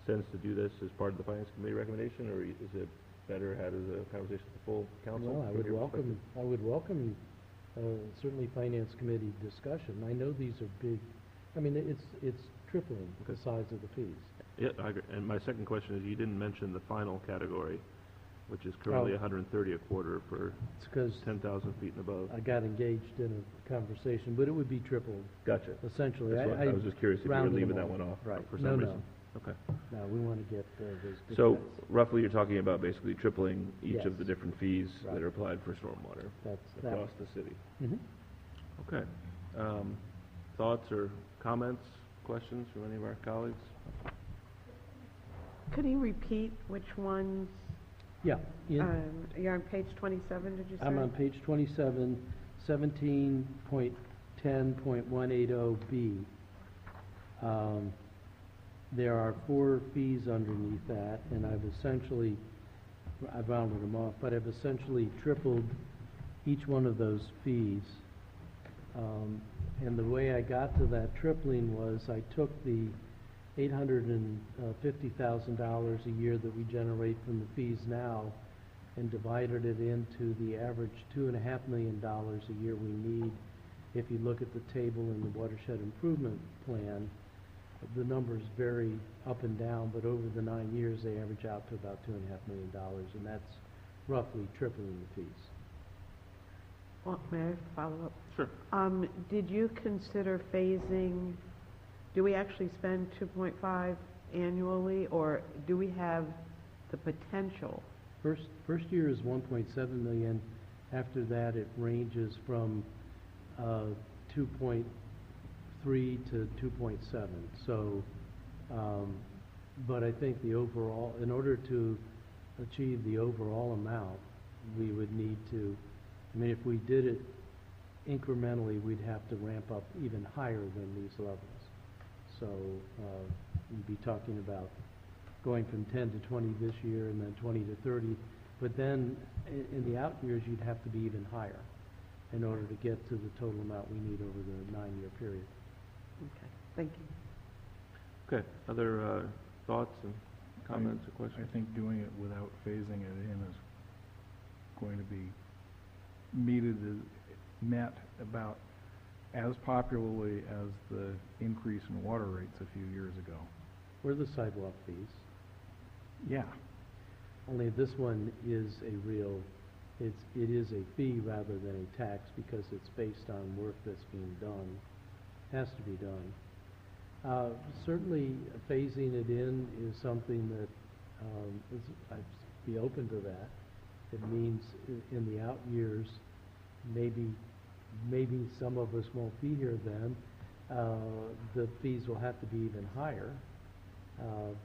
sense to do this as part of the Finance Committee recommendation, or is it better had as a conversation with the full council? Well, I would welcome certainly Finance Committee discussion. I know these are big, I mean, it's tripling the size of the fees. Yeah, I agree. And my second question is, you didn't mention the final category, which is currently Oh. 130 a quarter for It's because 10,000 feet and above. I got engaged in a conversation, but it would be tripled, Gotcha. essentially. That's what- I was just curious if you were rounded leaving them that all. one off Right. for No, some no. reason. Okay. No, we want to get those big So guys. roughly, you're talking about basically tripling each of Yes. the different fees that Right. are applied for stormwater That's that. across the city. Mhm. Okay. Thoughts or comments, questions from any of our colleagues? Could you repeat which ones? Yeah, You're on page 27, did you say? I'm on page 27, 17.10.180B. There are 4 fees underneath that, and I've rounded them off, but I've essentially tripled each one of those fees. And the way I got to that tripling was I took the $850,000 a year that we generate from the fees now and divided it into the average $2.5 million a year we need. If you look at the table in the watershed improvement plan, the numbers vary up and down, but over the 9 years, they average out to about $2.5 million, and that's roughly tripling the fees. Well, may I follow up? Sure. Did you consider phasing, do we actually spend 2.5 annually, or do we have the potential? First year is 1.7 million. After that, it ranges from 2.3 to 2.7. So, but I think the overall, in order to achieve the overall amount, we would need to, I mean, if we did it incrementally, we'd have to ramp up even higher than these levels. So, we'd be talking about going from 10 to 20 this year and then 20 to 30. But then in the out years, you'd have to be even higher in order to get to the total amount we need over the 9-year period. Okay, thank you. Okay. Other thoughts and comments or I questions? think doing it without phasing it in is going to be met about as popularly as the increase in water rates a few years ago. Or the sidewalk fees. Yeah, Only this one is a real, it is a fee rather than a tax because it's based on work that's being done, has to be done. Certainly, phasing it in is something that, I'd be open to that. It means in the out years, maybe some of us won't be here then. The fees will have to be even higher.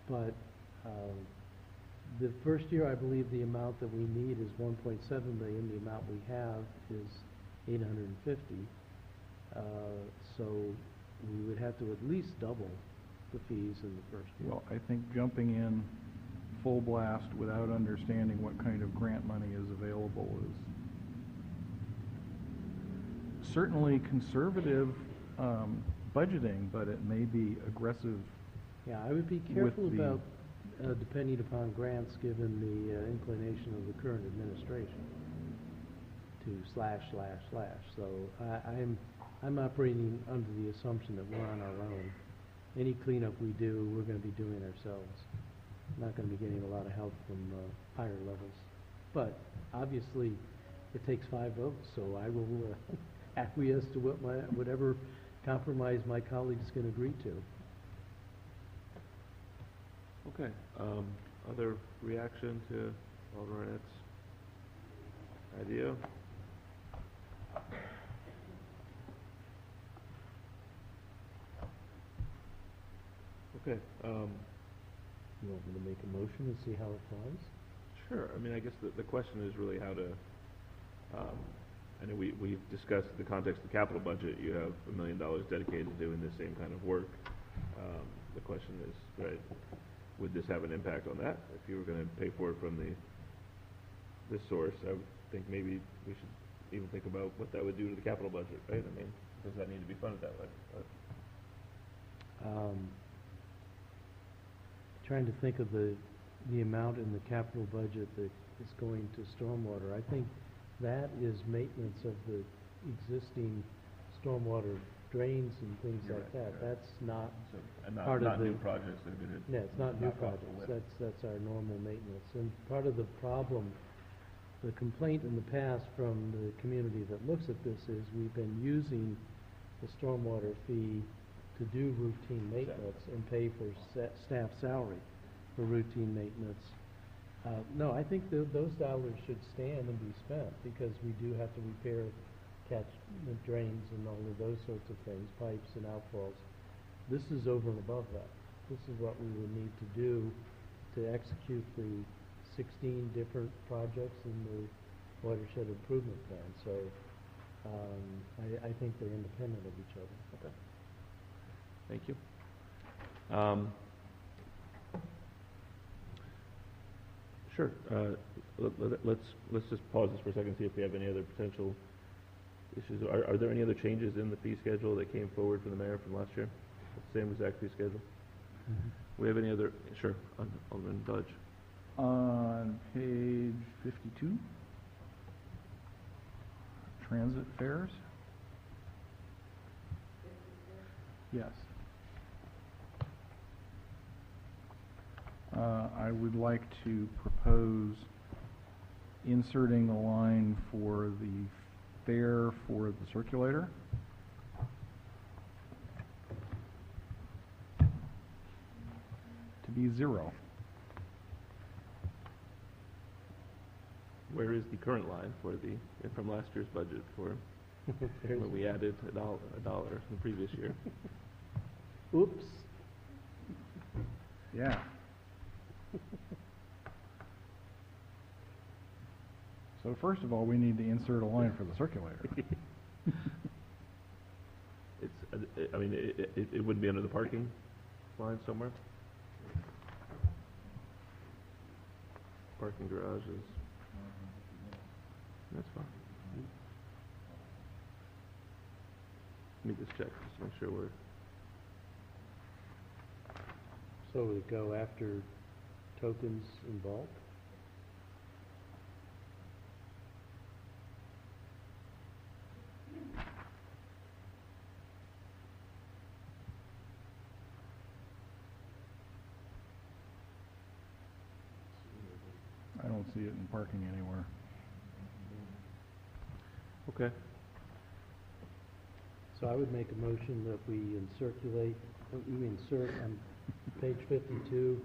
But the first year, I believe the amount that we need is 1.7 million. The amount we have is 850. So we would have to at least double the fees in the first year. well, I think jumping in full blast without understanding what kind of grant money is available is certainly conservative budgeting, but it may be aggressive. Yeah, I would be With careful the- about depending upon grants given the inclination of the current administration to slash. So I'm operating under the assumption that we're on our own. Any cleanup we do, we're going to be doing ourselves. Not going to be getting a lot of help from higher levels. But obviously, it takes 5 votes, so I will acquiesce to whatever compromise my colleagues can agree to. Okay. Other reaction to Alderman Arnett's idea? Okay. You want me to make a motion and see how it flies? Sure. I mean, I guess the question is really how to, I know we've discussed the context of the capital budget. You have $1 million dedicated to doing the same kind of work. The question is, right, would this have an impact on that? If you were going to pay for it from this source, I would think maybe we should even think about what that would do to the capital budget, right? I mean, does that need to be funded that way? Trying to think of the amount in the capital budget that is going to stormwater. I think that is maintenance of the existing stormwater drains and things You're like right, that. you're right. That's not, So, and not, Part of not new the- projects that are gonna. yeah, it's not new knock off the projects. whip. That's our normal maintenance. And part of the problem, the complaint in the past from the community that looks at this is we've been using the stormwater fee to do routine maintenance and pay for staff salary for routine maintenance. No, I think those dollars should stand and be spent, because we do have to repair catchment drains and all of those sorts of things, pipes and outfalls. This is over and above that. This is what we would need to do to execute the 16 different projects in the watershed improvement plan. So, I think they're independent of each other. Okay. Thank you. Sure. Let's just pause this for a second, see if we have any other potential issues. Are there any other changes in the fee schedule that came forward from the mayor from last year? Same exact fee schedule? We have any other, sure, Alderman Dodge. On page 52, transit fares. Yes. I would like to propose inserting a line for the fare for the circulator. To be 0. Where is the current line for the, from last year's budget for, where we added a dollar in the previous year? Oops. Yeah. So first of all, we need to insert a line for the circulator. It's, I mean, it wouldn't be under the parking line somewhere? Parking garages. That's fine. Let me just check, just to make sure we're, So would it go after tokens in bulk? I don't see it in parking anywhere. okay. So I would make a motion that we insert on page 52,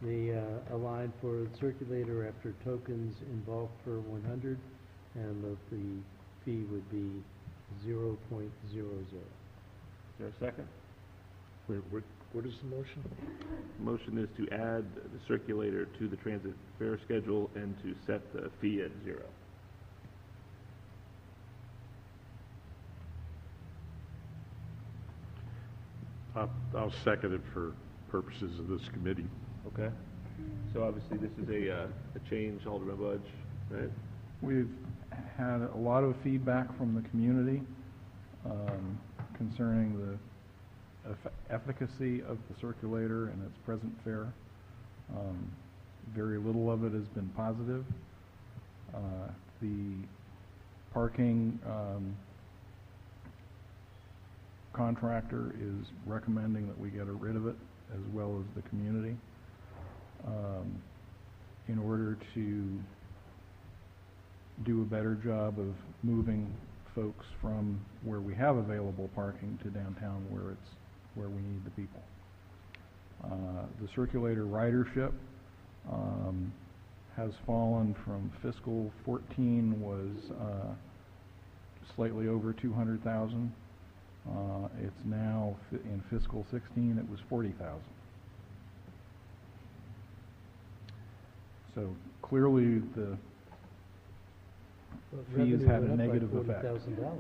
a line for the circulator after tokens in bulk for 100, and that the fee would be 0.00. Is there a second? What is the motion? Motion is to add the circulator to the transit fare schedule and to set the fee at 0. I'll second it for purposes of this committee. Okay. So obviously this is a change, Alderman Budge, right? We've had a lot of feedback from the community concerning the efficacy of the circulator and its present fare. Very little of it has been positive. The parking contractor is recommending that we get rid of it, as well as the community, in order to do a better job of moving folks from where we have available parking to downtown where we need the people. The circulator ridership has fallen from fiscal 14 was slightly over 200,000. It's now, in fiscal 16, it was 40,000. So clearly the But fees revenue had a went up by negative effect. $40,000.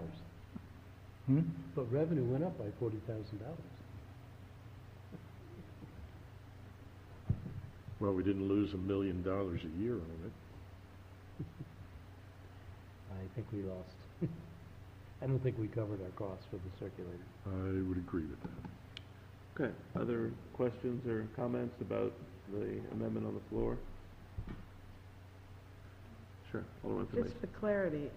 Hmm? But revenue went up by $40,000. Well, we didn't lose $1 million a year on it. I think we lost. I don't think we covered our costs for the circulator. I would agree with that. Okay. Other questions or comments about the amendment on the floor? Sure. Alderman Just Felice. for clarity,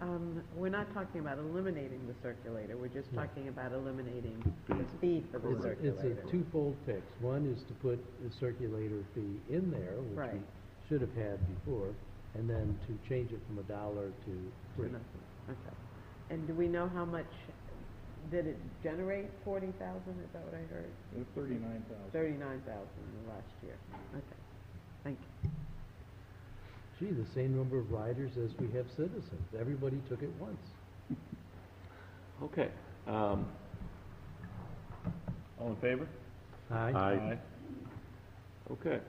we're not talking about eliminating the circulator, we're just No. talking about eliminating the fee for the It's circulator. a twofold fix. One is to put the circulator fee in there, which we Right. should have had before, and then to change it from $1 to free. Okay. And do we know how much, did it generate 40,000, is that what I heard? It was 39,000. 39,000 in the last year. Okay, thank you. Gee, the same number of riders as we have citizens. Everybody took it once. Okay. All in favor? Aye. Okay.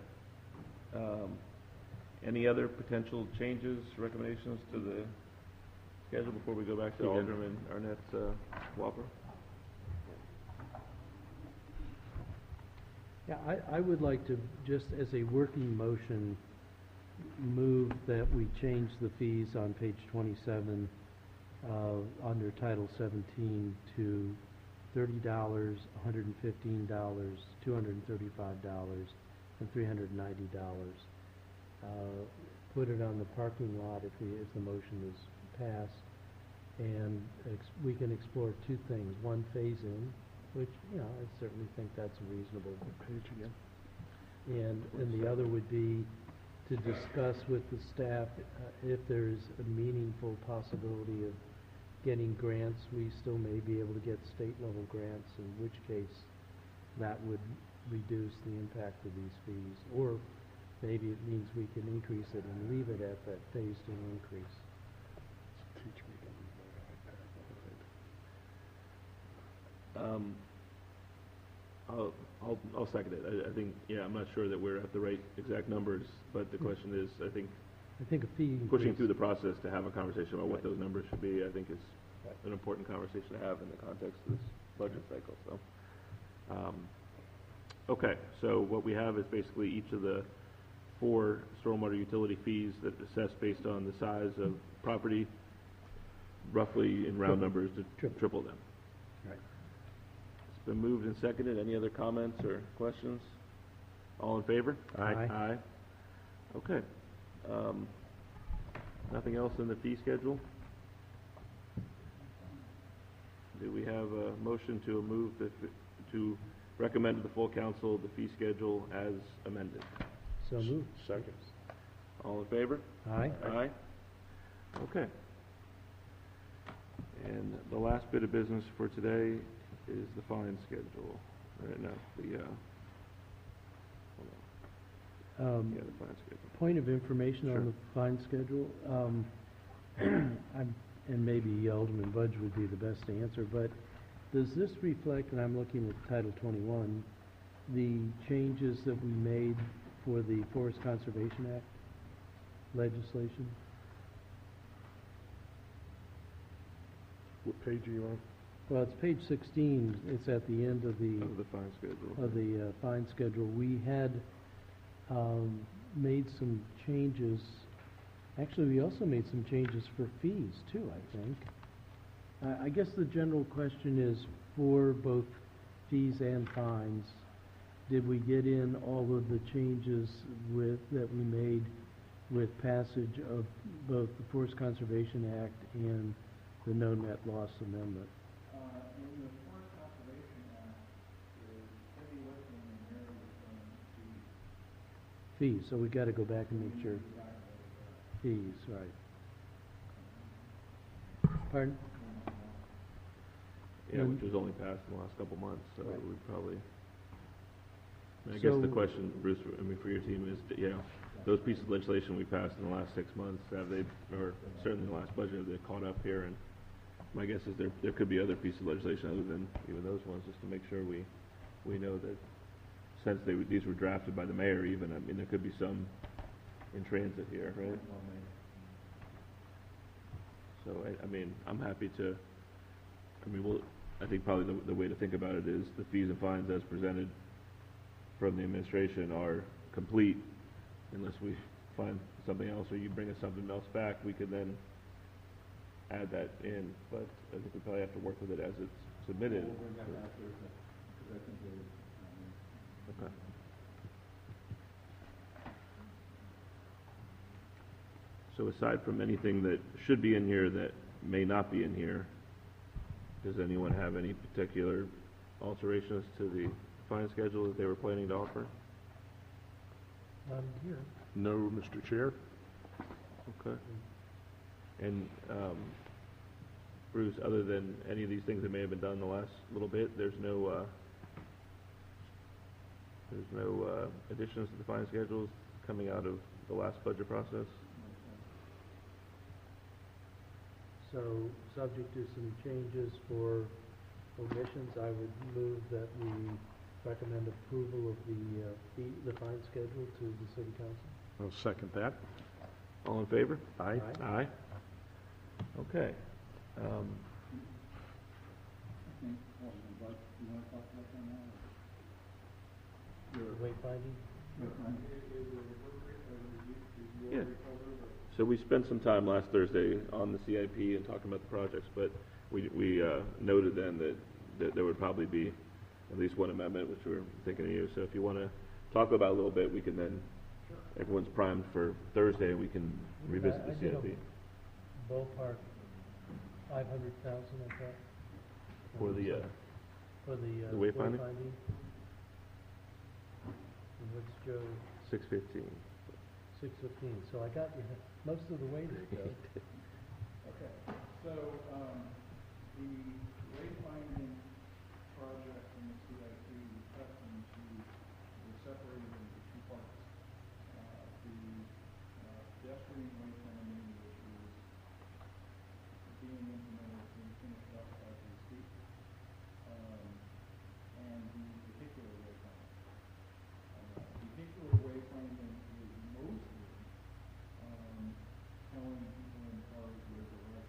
Any other potential changes, recommendations to the schedule before we go back to Again. Alderman Arnett's Whopper? Yeah, I would like to, just as a working motion, move that we change the fees on page 27, under Title 17 to $30, $115, $235, and $390. Put it on the parking lot if the motion is passed, and we can explore two things. One, phase-in, which, you know, I certainly think that's a reasonable. Page again. And the other would be to discuss with the staff if there's a meaningful possibility of getting grants. We still may be able to get state-level grants, in which case that would reduce the impact of these fees. Or maybe it means we can increase it and leave it at that phased-in increase. Teach me to read my iPad. I'll second it. I think, yeah, I'm not sure that we're at the right exact numbers, but the question is, I think, I think a fee increase. pushing through the process to have a conversation about what Right. those numbers should be, I think is Right. an important conversation to have in the context of this budget cycle, so. Okay, so what we have is basically each of the 4 stormwater utility fees that assess based on the size of property, roughly in round numbers to triple them. Right. It's been moved and seconded. Any other comments or questions? All in favor? Aye. Aye. Okay. Nothing else in the fee schedule? Do we have a motion to move to recommend to the full council the fee schedule as amended? So moved. Second. All in favor? Aye. Aye. Okay. And the last bit of business for today is the fine schedule. No, hold on. Yeah, the fine schedule. Point of information Sure. on the fine schedule. And maybe Alderman Budge would be the best to answer, but does this reflect, and I'm looking at Title 21, the changes that we made for the Forest Conservation Act legislation? What page are you on? Well, it's page 16. It's at the end of the Of the fine schedule. fine schedule. We had made some changes. Actually, we also made some changes for fees, too, I think. I guess the general question is, for both fees and fines, did we get in all of the changes that we made with passage of both the Forest Conservation Act and the no net loss amendment? In the Forest Conservation Act, is heavy lifting in areas Fees, so we gotta go back and make sure. Fees, right. Pardon? Yeah, Mm. which was only passed in the last couple months, so it would probably, I guess the So- question, Bruce, I mean, for your team is, you know, those pieces of legislation we passed in the last 6 months, have they, or certainly the last budget, have they caught up here? And my guess is there could be other pieces of legislation other than even those ones, just to make sure we know that since these were drafted by the mayor even, I mean, there could be some in transit here, right? So, I mean, I'm happy to, I mean, I think probably the way to think about it is the fees and fines as presented from the administration are complete unless we find something else or you bring us something else back, we could then add that in, but I think we probably have to work with it as it's submitted. Okay. So aside from anything that should be in here that may not be in here, does anyone have any particular alterations to the fine schedule that they were planning to offer? None here. No, Mr. Chair? Okay. And, Bruce, other than any of these things that may have been done in the last little bit, there's no additions to the fine schedules coming out of the last budget process? So, subject to some changes for omissions, I would move that we recommend approval of the fine schedule to the city council. I'll second that. All in favor? Aye. Aye. Okay. Wayfinding? Yeah. So we spent some time last Thursday on the CIP and talking about the projects, but we noted then that there would probably be at least one amendment, which we're thinking of you. So if you want to talk about it a little bit, we can then, everyone's primed for Thursday, and we can revisit the I did a CIP. Ballpark, 500,000, I thought. For the, For the wayfinding? And what's Joe, 615. 615, so I got you most of the way there, Joe. Okay, so, the wayfinding project in the CIP, we cut into, we're separated into two parts. The pedestrian wayfinding, which is being implemented and finished up as we speak, and the vehicular wayfinding. Vehicular wayfinding is mostly telling people in cars where the right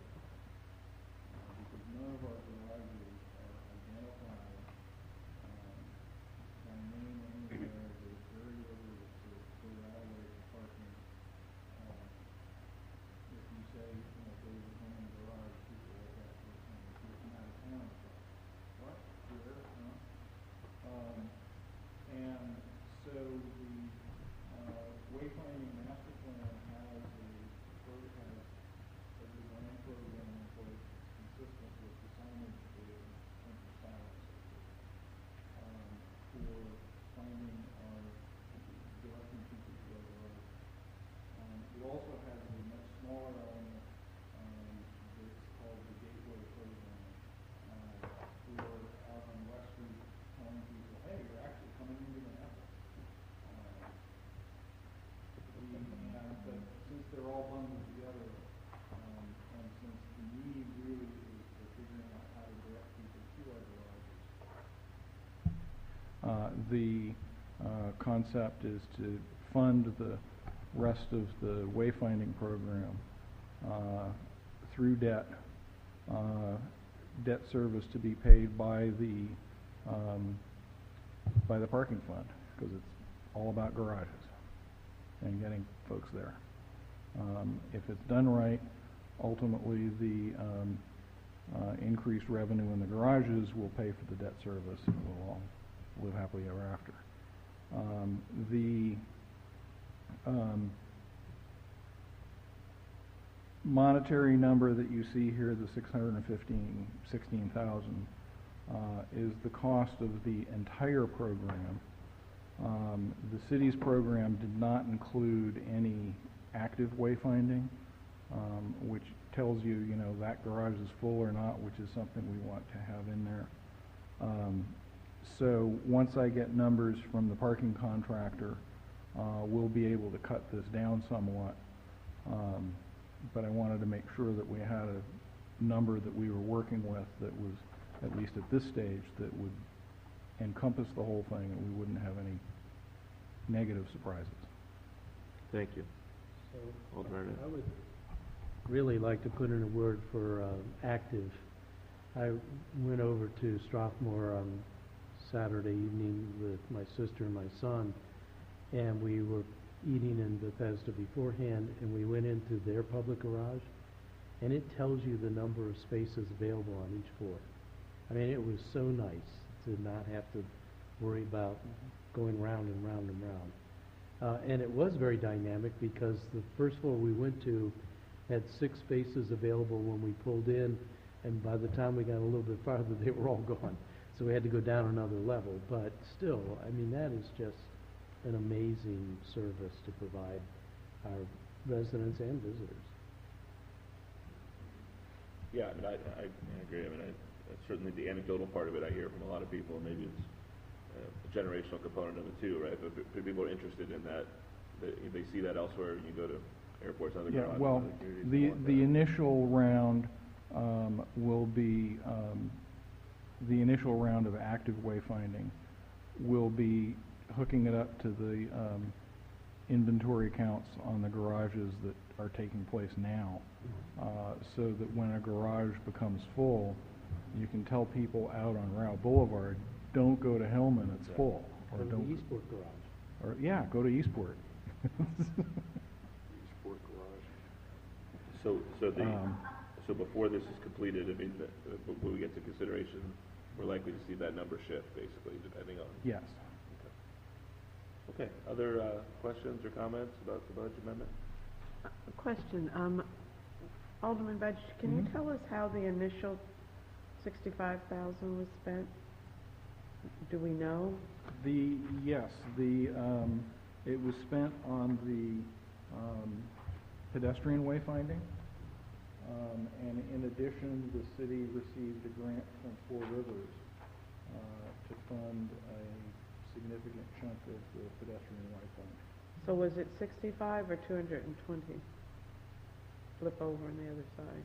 because none of our garages are identified by name anywhere. There's very little to clear out of the parking. If you say, there's a home in the garage, people look at it and if you come out of town, it's like, what? Where? Huh? And so the wayfinding master plan has a design program in place consistent with the signage code and the silence for finding our directing people to the road. It also has a much smaller element that's called the gateway program for out on West Street telling people, hey, you're actually coming into Manhattan. But since they're all bundled together, and since the need really is for figuring out how to direct people to our garages. The concept is to fund the rest of the wayfinding program through debt service to be paid by the parking fund, because it's all about garages and getting folks there. If it's done right, ultimately the increased revenue in the garages will pay for the debt service and we'll all live happily ever after. The monetary number that you see here, the 16,000, is the cost of the entire program. The city's program did not include any active wayfinding, which tells you, that garage is full or not, which is something we want to have in there. So once I get numbers from the parking contractor, we'll be able to cut this down somewhat. But I wanted to make sure that we had a number that we were working with that was, at least at this stage, that would encompass the whole thing and we wouldn't have any negative surprises. Thank you. So Alderman. I would really like to put in a word for active. I went over to Strathmore on Saturday evening with my sister and my son, and we were eating in Bethesda beforehand, and we went into their public garage, and it tells you the number of spaces available on each floor. I mean, it was so nice to not have to worry about going round and round and round. And it was very dynamic because the first floor we went to had 6 spaces available when we pulled in, and by the time we got a little bit farther, they were all gone. So we had to go down another level, but still, I mean, that is just an amazing service to provide our residents and visitors. Yeah, I mean, I agree. I mean, certainly the anecdotal part of it I hear from a lot of people, maybe it's a generational component of it too, right? But people are interested in that, they see that elsewhere, you go to airports, other Yeah, garages, well, other communities. they want the that. initial round will be, the initial round of active wayfinding will be hooking it up to the inventory counts on the garages that are taking place now, so that when a garage becomes full, you can tell people out on Route Boulevard, don't go to Hillman, it's full. Or Or the don't, Eastport Garage. or, yeah, go to Eastport. Sport garage. So before this is completed, I mean, when we get to consideration, we're likely to see that number shift, basically, depending on. Yes. Okay, other questions or comments about the budget amendment? A question, Alderman Budge, can you Mhm. tell us how the initial 65,000 was spent? Do we know? Yes, it was spent on the pedestrian wayfinding. And in addition, the city received a grant from Four Rivers to fund a significant chunk of the pedestrian wayfinding. So was it 65 or 220? Flip over on the other side.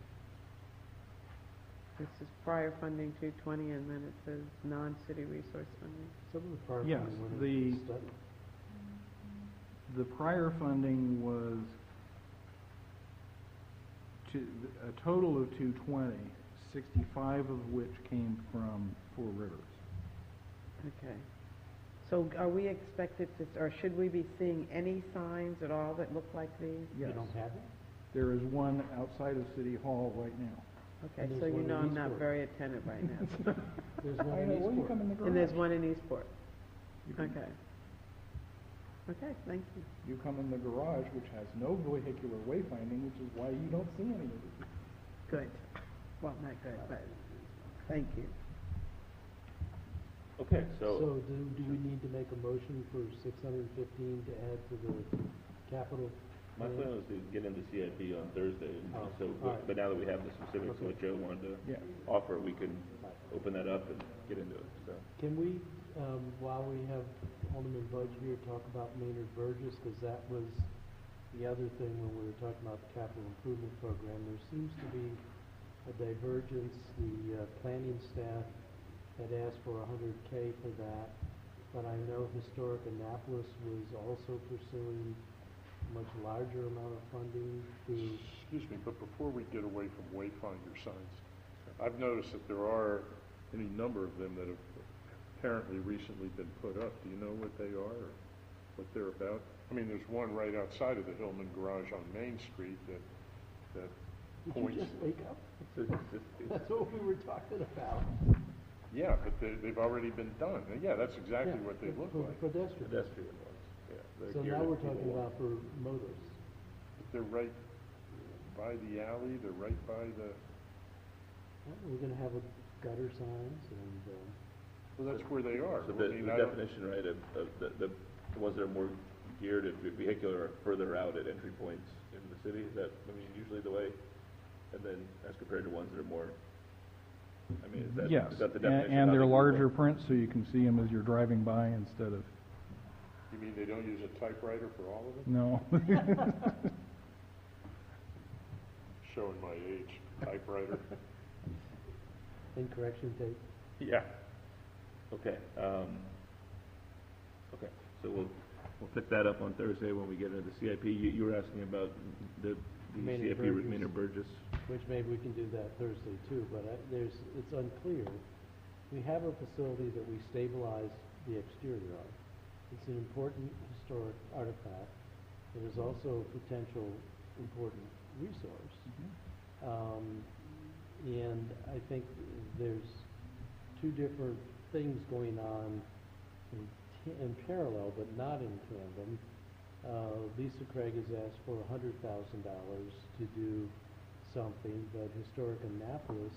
This is prior funding 220, and then it says non-city resource funding. Some of the prior Yes, funding went into the- the study. The prior funding was a total of 220, 65 of which came from Four Rivers. Okay. So are we expected to, or should we be seeing any signs at all that look like these? You don't have it? There is one outside of City Hall right now. Okay, And so there's you one know in I'm not Eastport. very attentive right now. There's one I in know, well, you Eastport. come in the garage. And there's one in Eastport? You can- Okay. Okay, thank you. You come in the garage, which has no vehicular wayfinding, which is why you don't see any of it. Good. Well, not good, but thank you. Okay, So so, do we need to make a motion for 615 to add to the capital? my plan was to get into CIP on Thursday, and Oh, so, all right. but now that we have the specifics of what Joe wanted to Yeah. offer, we can open that up and get into it, so. Can we, while we have Alderman Budge here, talk about Maynard Burgess? Because that was the other thing when we were talking about the capital improvement program. There seems to be a divergence. The planning staff had asked for $100K for that, but I know Historic Annapolis was also pursuing a much larger amount of funding to, Excuse me, but before we get away from wayfinder signs, I've noticed that there are any number of them that have apparently recently been put up. Do you know what they are or what they're about? I mean, there's one right outside of the Hillman Garage on Main Street that did points. you just wake up? That's what we were talking about. Yeah, but they've already been done. Yeah, that's exactly Yeah, what they look for like. Pedestrian. Pedestrian ones, yeah. they're So geared now at we're people talking walking. about for motorists. But they're right by the alley, they're right by the, Well, we're gonna have a gutter signs and, well, that's where they are. So I the mean, the I don't- definition, right, of the ones that are more geared at vehicular are further out at entry points in the city, is that, I mean, usually the way? And then as compared to ones that are more, I mean, is that, Yes, is that the and definition? and How they're they look larger like? print, so you can see them as you're driving by instead of, You mean they don't use a typewriter for all of them? no. Showing my age, typewriter. and correction tape. Yeah. Okay, okay, so we'll pick that up on Thursday when we get into the CIP. You were asking about the Maynard CIP, Burgess. Maynard Burgess. Which maybe we can do that Thursday too, but it's unclear. We have a facility that we stabilized the exterior of. It's an important historic artifact. It is also a potential important resource. And I think there's two different things going on in parallel, but not in tandem. Lisa Craig has asked for $100,000 to do something, but Historic Annapolis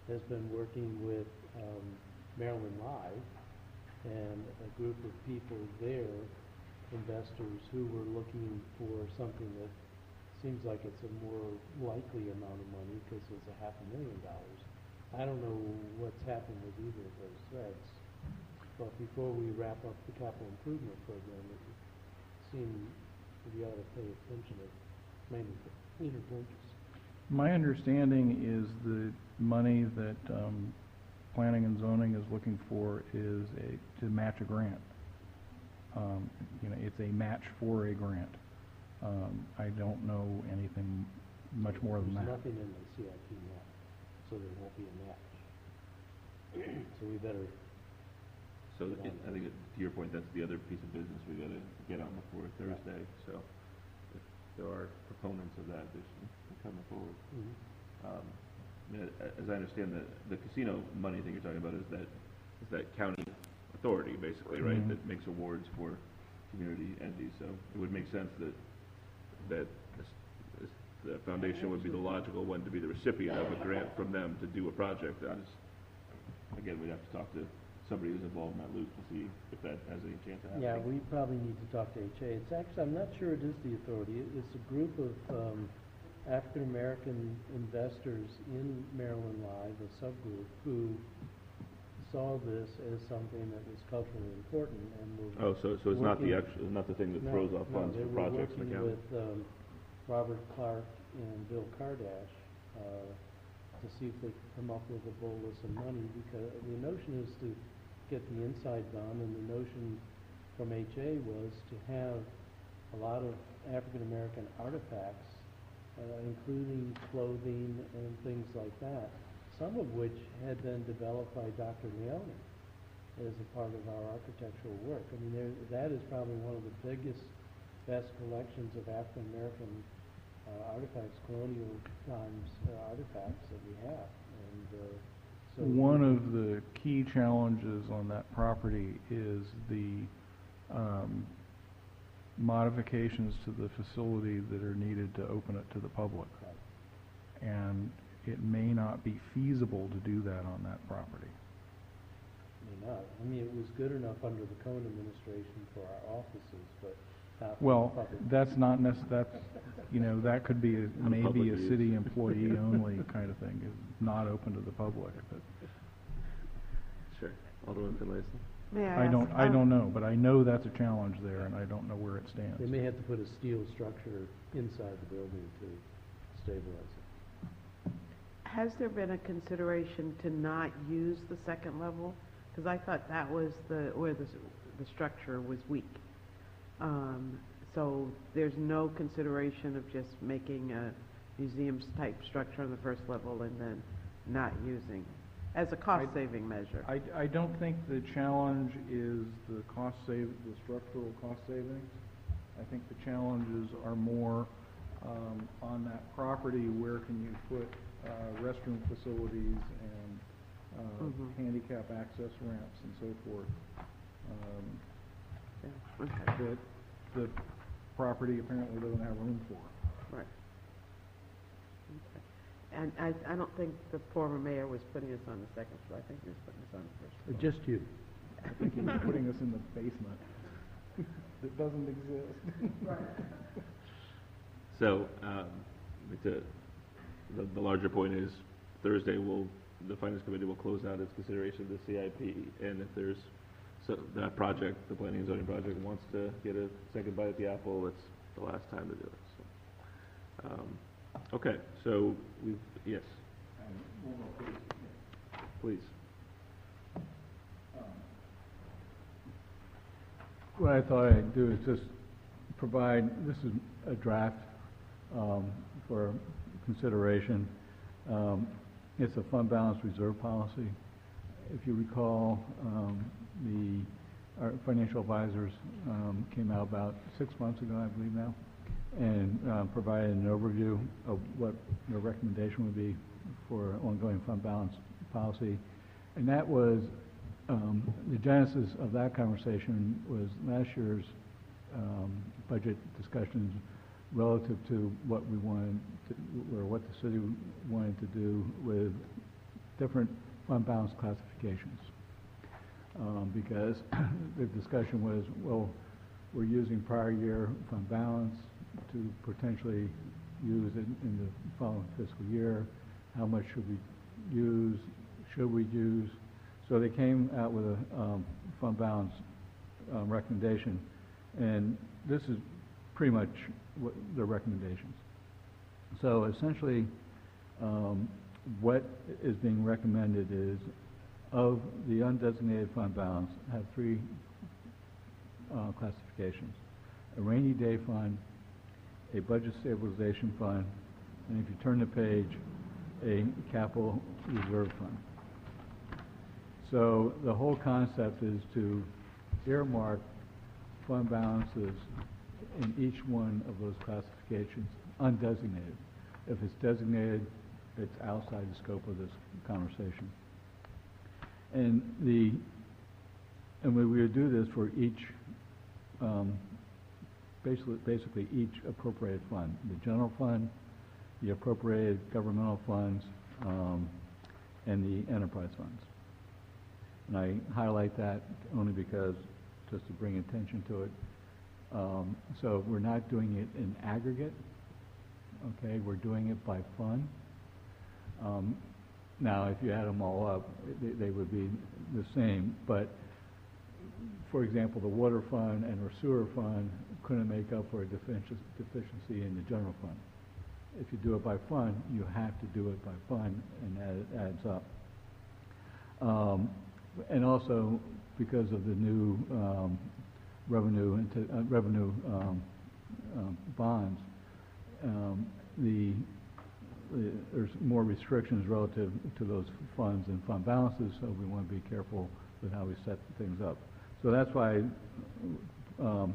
has been working with Maryland Live and a group of people there, investors who were looking for something that seems like it's a more likely amount of money because it's $500,000. I don't know what's happened with either of those threads, but before we wrap up the capital improvement program, it would seem we ought to pay attention to maybe Peter Bridges. My understanding is the money that planning and zoning is looking for is to match a grant. It's a match for a grant. I don't know anything much more than that. There's nothing in the CIP now, so there won't be a match. So we better, So I think to your point, that's the other piece of business we gotta get on before Thursday. So if there are proponents of that, they should come forward. As I understand, the casino money thing you're talking about is that county authority, basically, right? Mhm. That makes awards for community entities. So it would make sense that the foundation would be the logical one to be the recipient of a grant from them to do a project. Again, we'd have to talk to somebody who's involved in that loop to see if that has any chance of happening. yeah, we probably need to talk to HA. It's actually, I'm not sure it is the authority. It's a group of African-American investors in Maryland Live, a subgroup, who saw this as something that was culturally important and were Oh, so it's not the working- not the thing that throws off funds for projects in the They county. were working with Robert Clark and Bill Kardash to see if they could come up with a bolus of money, because the notion is to get the inside done, and the notion from HA was to have a lot of African-American artifacts, including clothing and things like that, some of which had been developed by Dr. Leone as a part of our architectural work. I mean, that is probably one of the biggest, best collections of African-American artifacts, colonial times artifacts that we have. And so One of the key challenges on that property is the modifications to the facility that are needed to open it to the public. And it may not be feasible to do that on that property. may not. I mean, it was good enough under the Cohen administration for our offices, but not for Well, the public. that's not that could be maybe public a use. city employee only kind of thing, not open to the public, but Sure. Alderman Finlayson? May I ask? I don't know, but I know that's a challenge there, and I don't know where it stands. They may have to put a steel structure inside the building to stabilize it. Has there been a consideration to not use the second level? Because I thought that was where the structure was weak. So there's no consideration of just making a museums-type structure on the first level and then not using, as a cost-saving measure? I don't think the challenge is the structural cost savings. I think the challenges are more on that property, where can you put restroom facilities and handicap access ramps and so forth. Yeah, okay, That the property apparently doesn't have room for. right. Okay. And I don't think the former mayor was putting us on the second floor. I think he was putting us on the first floor. Just you. I think he's putting us in the basement that doesn't exist. So, the larger point is, Thursday the Finance Committee will close out its consideration of the CIP, and if there's, that project, the Planning and Zoning project, wants to get a second bite at the apple, it's the last time to do it, so. Okay, so yes, please. What I thought I'd do is just provide, this is a draft for consideration. It's a fund balance reserve policy. If you recall, our financial advisors came out about 6 months ago, I believe now, and provided an overview of what their recommendation would be for ongoing fund balance policy. And that was, the genesis of that conversation was last year's budget discussions relative to what we wanted to, or what the city wanted to do with different fund balance classifications. Because the discussion was, well, we're using prior year fund balance to potentially use it in the following fiscal year. How much should we use? Should we use? So they came out with a fund balance recommendation, and this is pretty much what their recommendations. So essentially, what is being recommended is, of the undesignated fund balance, have three classifications: a rainy day fund, a budget stabilization fund, and if you turn the page, a capital reserve fund. So the whole concept is to earmark fund balances in each one of those classifications, undesignated. If it's designated, it's outside the scope of this conversation. And we would do this for each, basically each appropriated fund: the general fund, the appropriated governmental funds, and the enterprise funds. And I highlight that only because, just to bring attention to it. So we're not doing it in aggregate, okay? We're doing it by fund. Now, if you add them all up, they would be the same, but for example, the water fund and our sewer fund couldn't make up for a deficiency in the general fund. If you do it by fund, you have to do it by fund, and that adds up. And also, because of the new revenue bonds, there's more restrictions relative to those funds and fund balances, so we want to be careful with how we set things up. So that's why I kind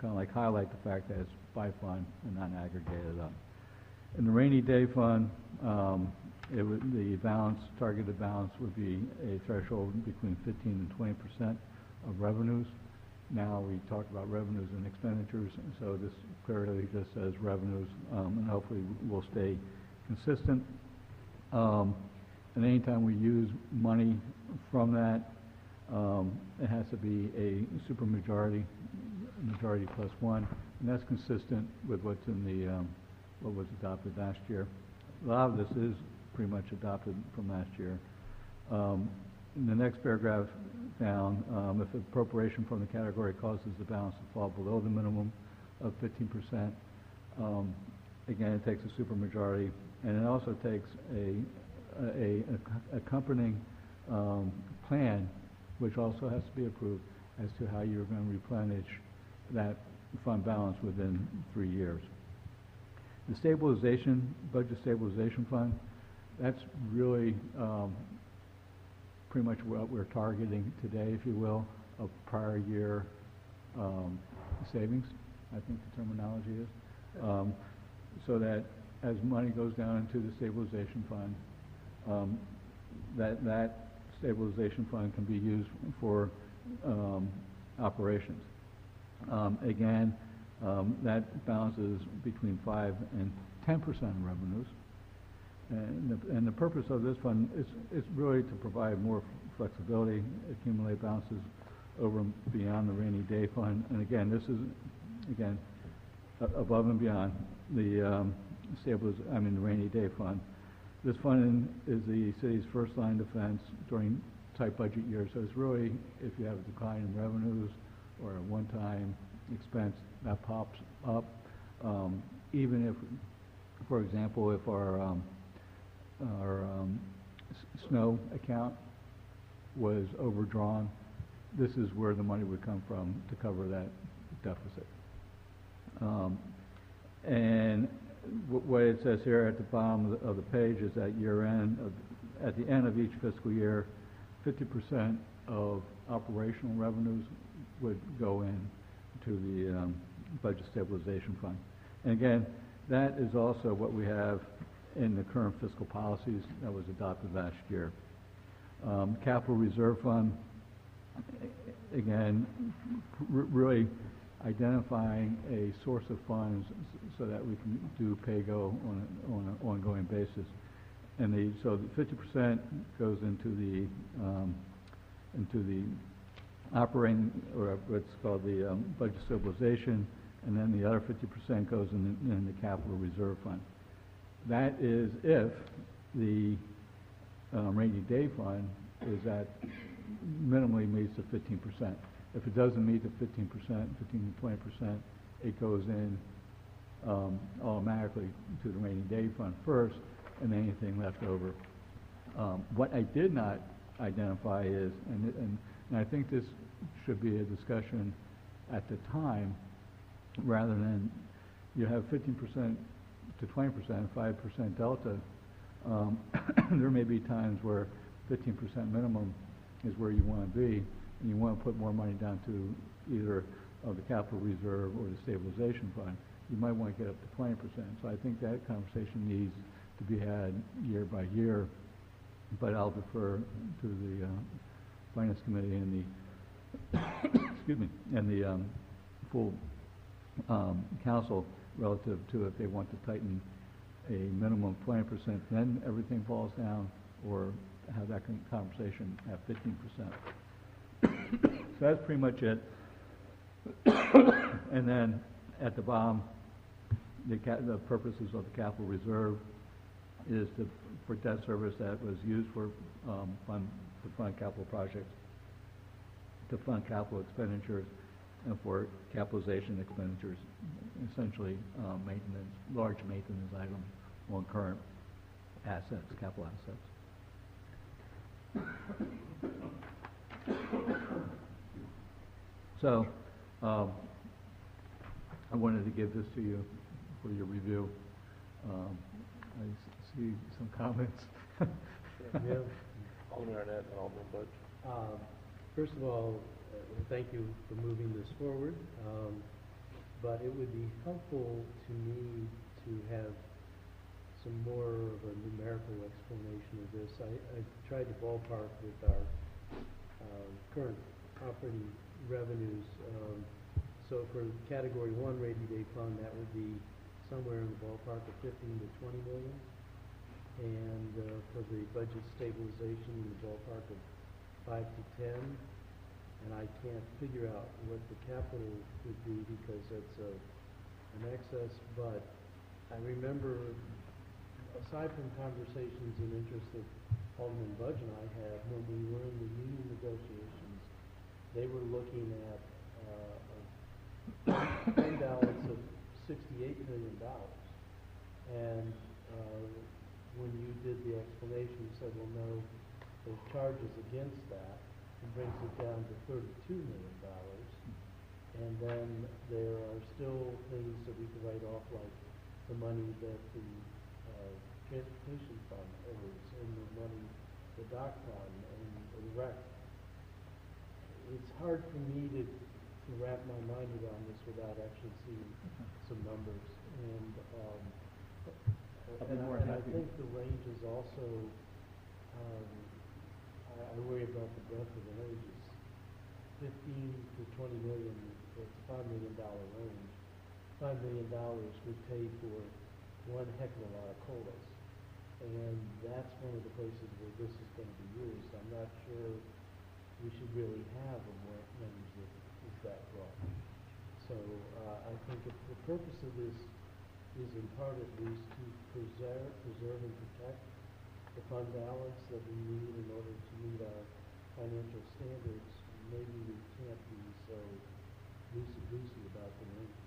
of like highlight the fact that it's by fund and not aggregated up. In the rainy day fund, the targeted balance would be a threshold between 15 and 20% of revenues. Now we talked about revenues and expenditures, so this clearly just says revenues, and hopefully we'll stay consistent. And anytime we use money from that, it has to be a supermajority, majority plus one, and that's consistent with what's in the what was adopted last year. A lot of this is pretty much adopted from last year. In the next paragraph down, if appropriation from the category causes the balance to fall below the minimum of 15%, again, it takes a supermajority, and it also takes a accompanying plan, which also has to be approved as to how you're going to replenish that fund balance within 3 years. The budget stabilization fund, that's really pretty much what we're targeting today, if you will, of prior year savings, I think the terminology is. So that as money goes down into the stabilization fund, that stabilization fund can be used for operations. Again, that balances between 5 and 10% of revenues. And the purpose of this fund is really to provide more flexibility, accumulate balances over and beyond the rainy day fund. And again, this is, above and beyond the the rainy day fund. This fund is the city's first line defense during tight budget years. So it's really, if you have a decline in revenues or a one-time expense that pops up, even if, for example, if our snow account was overdrawn, this is where the money would come from to cover that deficit. And what it says here at the bottom of the page is that at the end of each fiscal year, 50% of operational revenues would go in to the budget stabilization fund. And again, that is also what we have in the current fiscal policies that was adopted last year. Capital Reserve Fund, again, really identifying a source of funds so that we can do pay-go on an ongoing basis. And so the 50% goes into the operating, or what's called the budget stabilization, and then the other 50% goes in the capital reserve fund. That is if the rainy day fund is at minimally meets the 15%. If it doesn't meet the 15%, 15 to 20%, it goes in automatically to the rainy day fund first, and anything left over. What I did not identify is, and I think this should be a discussion at the time, rather than you have 15% to 20%, 5% delta. There may be times where 15% minimum is where you want to be, and you want to put more money down to either the capital reserve or the stabilization fund. You might want to get up to 20%. So I think that conversation needs to be had year by year, but I'll defer to the Finance Committee and the excuse me, and the full council relative to if they want to tighten a minimum of 20%, then everything falls down, or have that conversation at 15%. So that's pretty much it. And then at the bottom, the purposes of the capital reserve is for debt service that was used for fund capital projects, to fund capital expenditures, and for capitalization expenditures, essentially maintenance, large maintenance items on current assets, capital assets. So I wanted to give this to you for your review. I see some comments. Yeah. Alderman Arnett and Alderman Budge. First of all, thank you for moving this forward, but it would be helpful to me to have some more of a numerical explanation of this. I tried to ballpark with our current operating revenues. So for Category 1 rainy day fund, that would be somewhere in the ballpark of 15 to 20 million. And for the budget stabilization, in the ballpark of 5 to 10. And I can't figure out what the capital would be because it's an excess, but I remember, aside from conversations and interest that Alderman Budge and I had when we were in the union negotiations, they were looking at a fund balance of $68 million. And when you did the explanation, you said, well, no, there's charges against that. It brings it down to $32 million. And then there are still things that we could write off, like the money that the transportation fund owes, and the money the dock fund and the rec. It's hard for me to wrap my mind around this without actually seeing some numbers. And I think the range is also, I worry about the breadth of the ranges. 15 to 20 million, it's a $5 million range. $5 million would pay for one heck of a lot of COLAs. And that's one of the places where this is going to be used. I'm not sure we should really have a range that is that broad. So I think if the purpose of this is in part at least to preserve and protect the fund balance that we need in order to meet our financial standards, maybe we can't be so loosey-goosey about the ranges.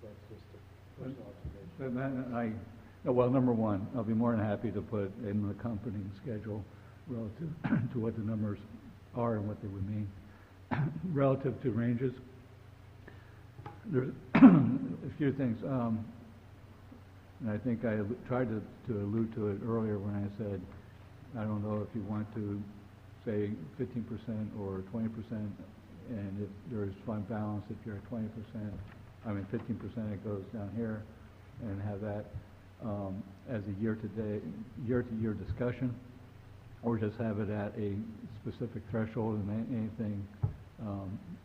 That's just a personal observation. Well, number one, I'll be more than happy to put in the accompanying schedule relative to what the numbers are and what they would mean. Relative to ranges, there's a few things. And I think I tried to allude to it earlier when I said, I don't know if you want to say 15% or 20%, and if there's fund balance, if you're at 20%, I mean 15%, it goes down here, and have that as a year-to-year discussion, or just have it at a specific threshold, and anything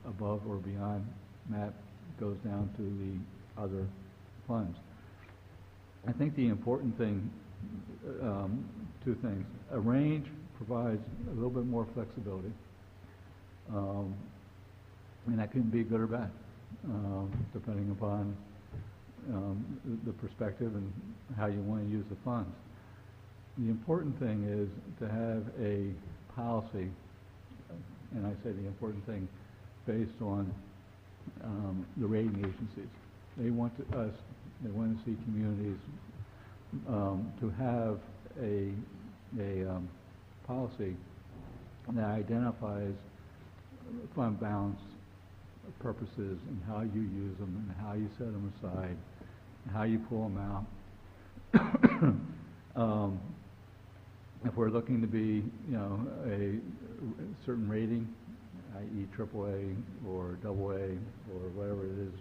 above or beyond, Matt, goes down to the other funds. I think the important thing, two things. A range provides a little bit more flexibility, and that can be good or bad, depending upon the perspective and how you want to use the funds. The important thing is to have a policy, and I say the important thing, based on the rating agencies. They want to see communities to have a policy that identifies fund balance purposes and how you use them and how you set them aside and how you pull them out. If we're looking to be, a certain rating, i.e. AAA or AA or whatever it is,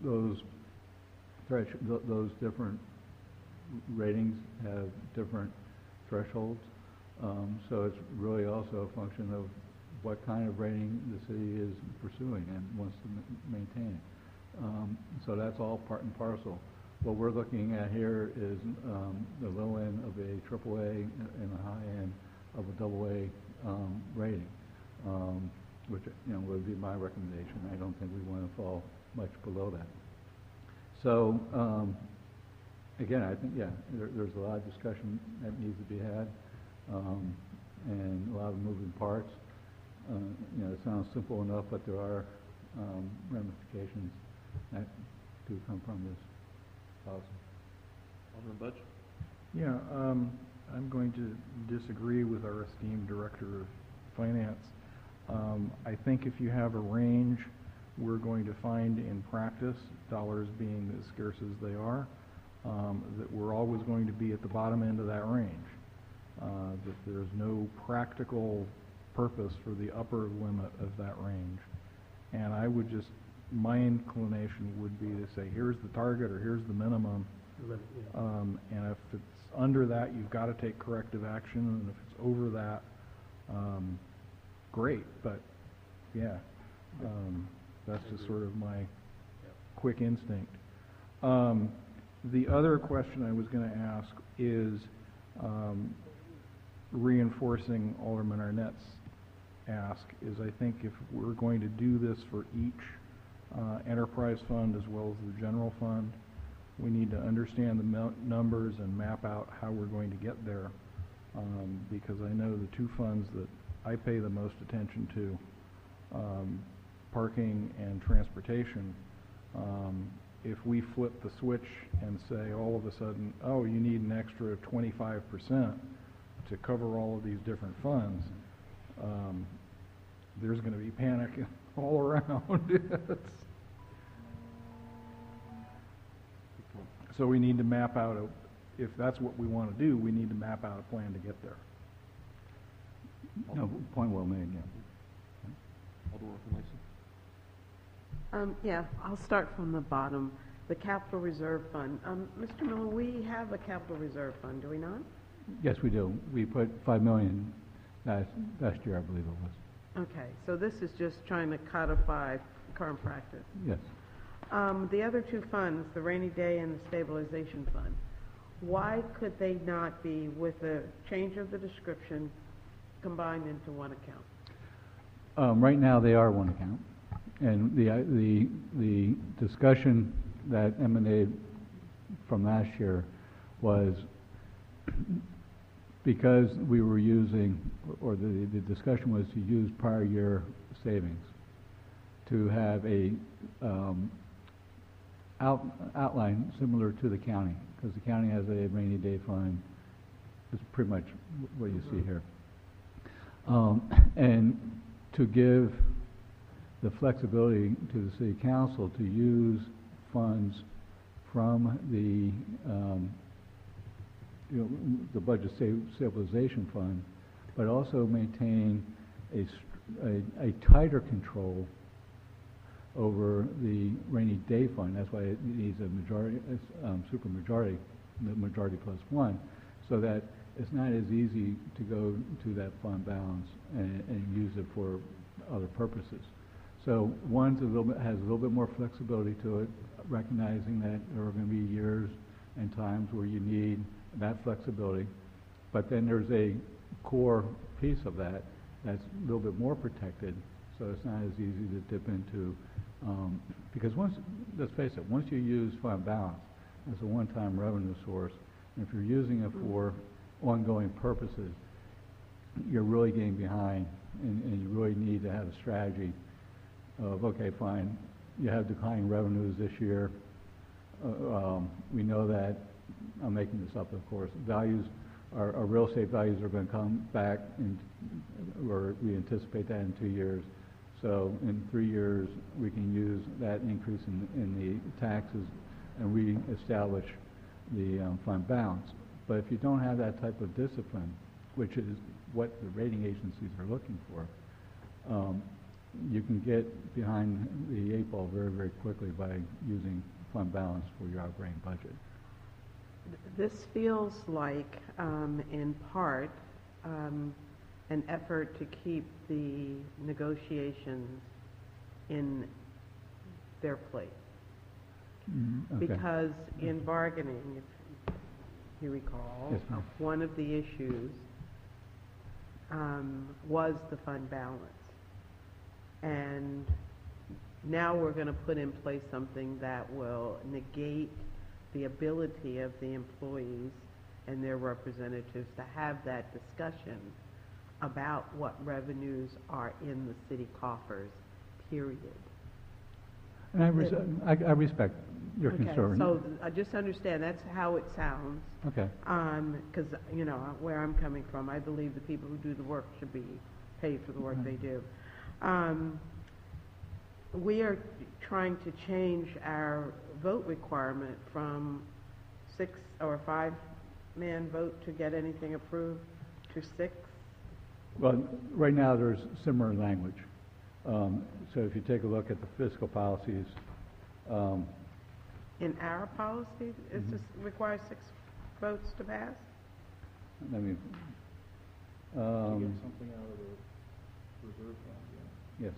those different ratings have different thresholds. So it's really also a function of what kind of rating the city is pursuing and wants to maintain. So that's all part and parcel. What we're looking at here is the low end of a AAA and the high end of a AA rating, which would be my recommendation. I don't think we want to fall much below that. So again, I think there's a lot of discussion that needs to be had, and a lot of moving parts. It sounds simple enough, but there are ramifications that do come from this policy. Alderman Budge? Yeah, I'm going to disagree with our esteemed Director of Finance. I think if you have a range, we're going to find in practice, dollars being as scarce as they are, that we're always going to be at the bottom end of that range. That there's no practical purpose for the upper limit of that range. And I would just, my inclination would be to say, here's the target or here's the minimum. And if it's under that, you've got to take corrective action. And if it's over that, great. But yeah, that's just sort of my quick instinct. The other question I was going to ask is reinforcing Alderman Arnett's ask is, I think if we're going to do this for each enterprise fund as well as the general fund, we need to understand the numbers and map out how we're going to get there, because I know the two funds that I pay the most attention to, parking and transportation, if we flip the switch and say all of a sudden, oh, you need an extra 25% to cover all of these different funds, there's going to be panic all around. So we need to map out, if that's what we want to do, we need to map out a plan to get there. No, point well made, yeah. Alderman Lacy? Yeah, I'll start from the bottom. The Capital Reserve Fund. Mr. Miller, we have a Capital Reserve Fund, do we not? Yes, we do. We put $5 million last year, I believe it was. Okay, so this is just trying to codify current practice. Yes. The other two funds, the Rainy Day and the Stabilization Fund, why could they not be, with a change of the description, combined into one account? Right now, they are one account, and the discussion that emanated from last year was because we were using, or the discussion was to use prior year savings to have a outline similar to the county, because the county has a rainy day fund. It's pretty much what you see here. And to give the flexibility to the city council to use funds from the budget stabilization fund, but also maintain a tighter control over the rainy day fund. That's why it needs a majority, super majority, the majority plus one, so that it's not as easy to go to that fund balance and use it for other purposes. So one's has a little bit more flexibility to it, recognizing that there are going to be years and times where you need that flexibility. But then there's a core piece of that that's a little bit more protected, so it's not as easy to dip into. Because let's face it, once you use fund balance as a one-time revenue source, and if you're using it for ongoing purposes, you're really getting behind, and you really need to have a strategy of, okay, fine, you have declining revenues this year. We know that, I'm making this up, of course, our real estate values are going to come back, or we anticipate that in 2 years. So in 3 years, we can use that increase in the taxes and reestablish the fund balance. But if you don't have that type of discipline, which is what the rating agencies are looking for, you can get behind the 8 ball very, very quickly by using fund balance for your operating budget. This feels like, in part, an effort to keep the negotiations in their place. Okay. Because in bargaining, if you recall, Yes, ma'am. one of the issues was the fund balance. And now we're going to put in place something that will negate the ability of the employees and their representatives to have that discussion about what revenues are in the city coffers, period. And I respect your concern. So I just understand that's how it sounds. Okay. Because, you know, where I'm coming from, I believe the people who do the work should be paid for the work they do. We are trying to change our vote requirement from 6 or 5-man vote to get anything approved to 6. Well, right now, there's similar language. So if you take a look at the fiscal policies, In our policy, it just requires 6 votes to pass? let me, To get something out of the reserve fund, yes.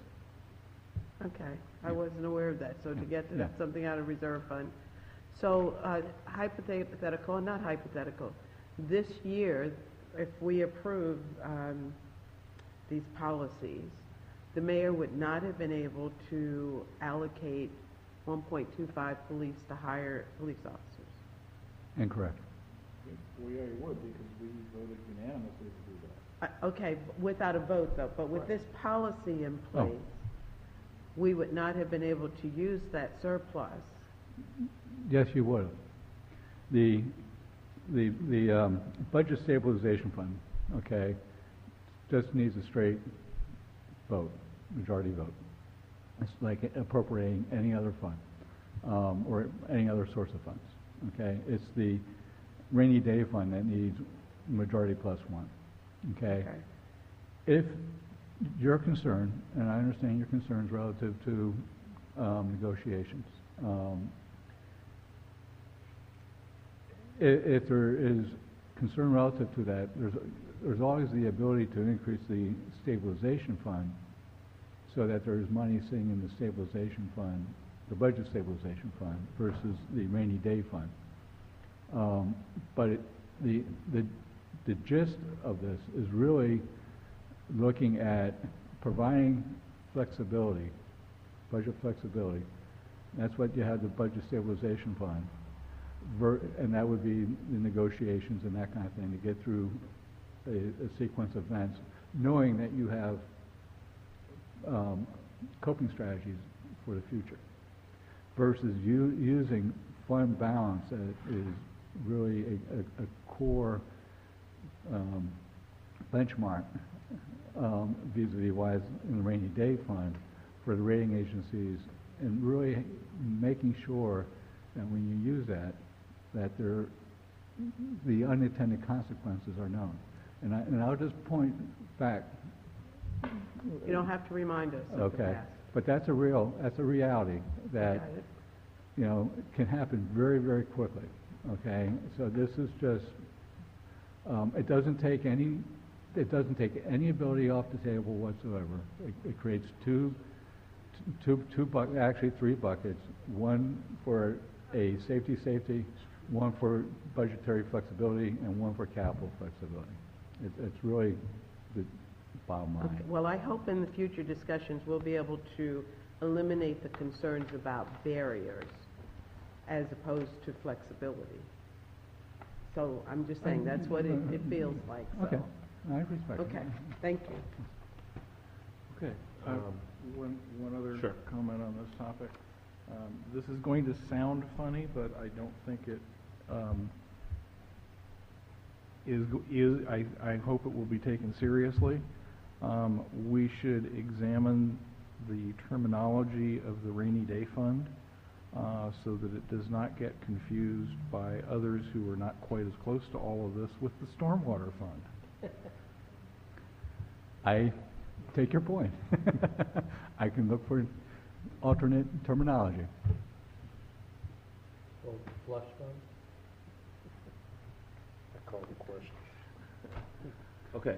Okay, I wasn't aware of that, so to get Yeah. something out of reserve fund. So hypothetical, and not hypothetical, this year, if we approve these policies, the mayor would not have been able to allocate 1.25 police to hire police officers. Incorrect. We already would, because we voted unanimously to do that. Okay, without a vote though, but with this policy in place, we would not have been able to use that surplus. Yes, you would. The budget stabilization fund, okay, just needs a straight vote, majority vote. It's like appropriating any other fund, or any other source of funds, okay? It's the rainy day fund that needs majority plus one, okay? If your concern, and I understand your concerns relative to negotiations, if there is concern relative to that, there's always the ability to increase the stabilization fund so that there's money sitting in the stabilization fund, the budget stabilization fund, versus the rainy day fund. But the gist of this is really looking at providing flexibility, budget flexibility. That's what you have the budget stabilization fund. And that would be the negotiations and that kind of thing to get through a sequence of events, knowing that you have coping strategies for the future, versus using fund balance that is really a core benchmark vis-a-vis wise in the rainy day fund for the rating agencies, and really making sure that when you use that the unintended consequences are known. And I'll just point back. You don't have to remind us of the Okay, past. but that's a reality that, Got it. you know, can happen very, very quickly, okay? So this is just, it doesn't take any ability off the table whatsoever. It creates two actually 3 buckets, one for a safety, one for budgetary flexibility, and one for capital flexibility. It's really the bottom line. Okay, well, I hope in the future discussions, we'll be able to eliminate the concerns about barriers as opposed to flexibility. So I'm just saying, that's what it feels like, so. Okay, I respect it. Okay, thank you. Okay. One other Sure. comment on this topic. This is going to sound funny, but I don't think it I hope it will be taken seriously. We should examine the terminology of the rainy day fund so that it does not get confused by others who are not quite as close to all of this with the stormwater fund. I take your point. I can look for alternate terminology. Well, flush fund? I call the question. Okay,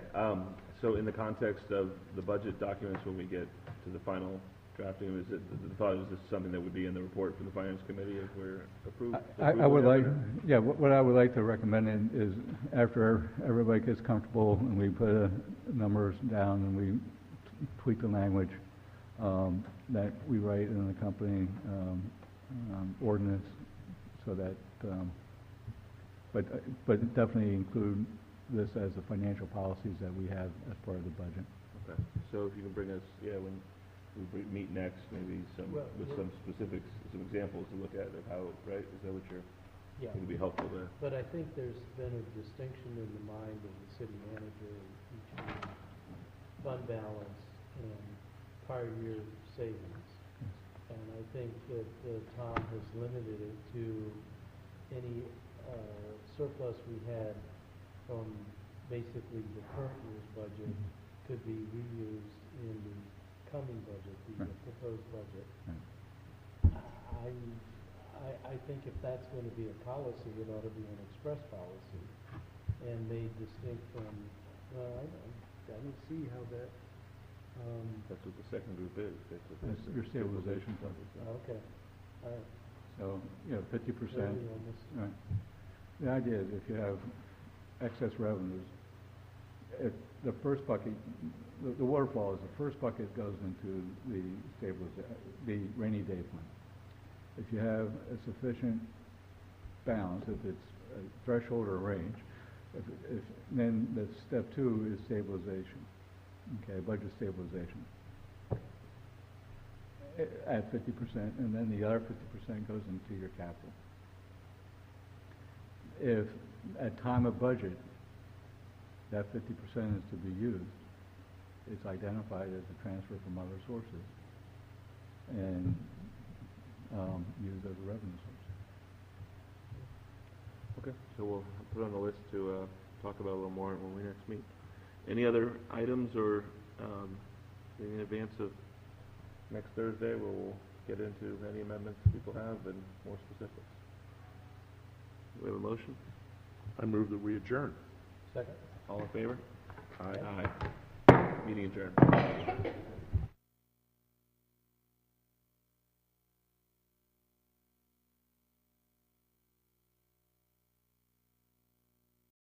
so in the context of the budget documents, when we get to the final drafting, is it, the thought is this something that would be in the report from the Finance Committee if we're approved? I would like, yeah, what I would like to recommend is after everybody gets comfortable and we put numbers down and we tweak the language, that we write in the accompanying ordinance so that, but definitely include this as the financial policies that we have as part of the budget. Okay, so if you can bring us, when we meet next, maybe with some specifics, some examples to look at of how, right, is that what you're, Yeah. would be helpful to? But I think there's been a distinction in the mind of the city manager between fund balance and prior year savings. And I think that Tom has limited it to any surplus we had from basically the current year's budget could be reused in the coming budget, the Right. proposed budget. Right. I think if that's going to be a policy, it ought to be an express policy and made distinct from, I don't see how that, That's what the second group is. That's your stabilization fund. okay, all right. So, 50%. Really almost- Right. The idea is if you have excess revenues, if the first bucket, the waterfall is the first bucket goes into the rainy day fund. If you have a sufficient balance, if it's a threshold or a range, then the step 2 is stabilization, okay, budget stabilization at 50%, and then the other 50% goes into your capital. If at time of budget, that 50% is to be used, it's identified as a transfer from other sources and used as a revenue source. Okay, so we'll put it on the list to talk about a little more when we next meet. Any other items or in advance of next Thursday where we'll get into any amendments people have and more specifics? Do we have a motion? I move that we adjourn. Second? All in favor? Aye. Meeting adjourned.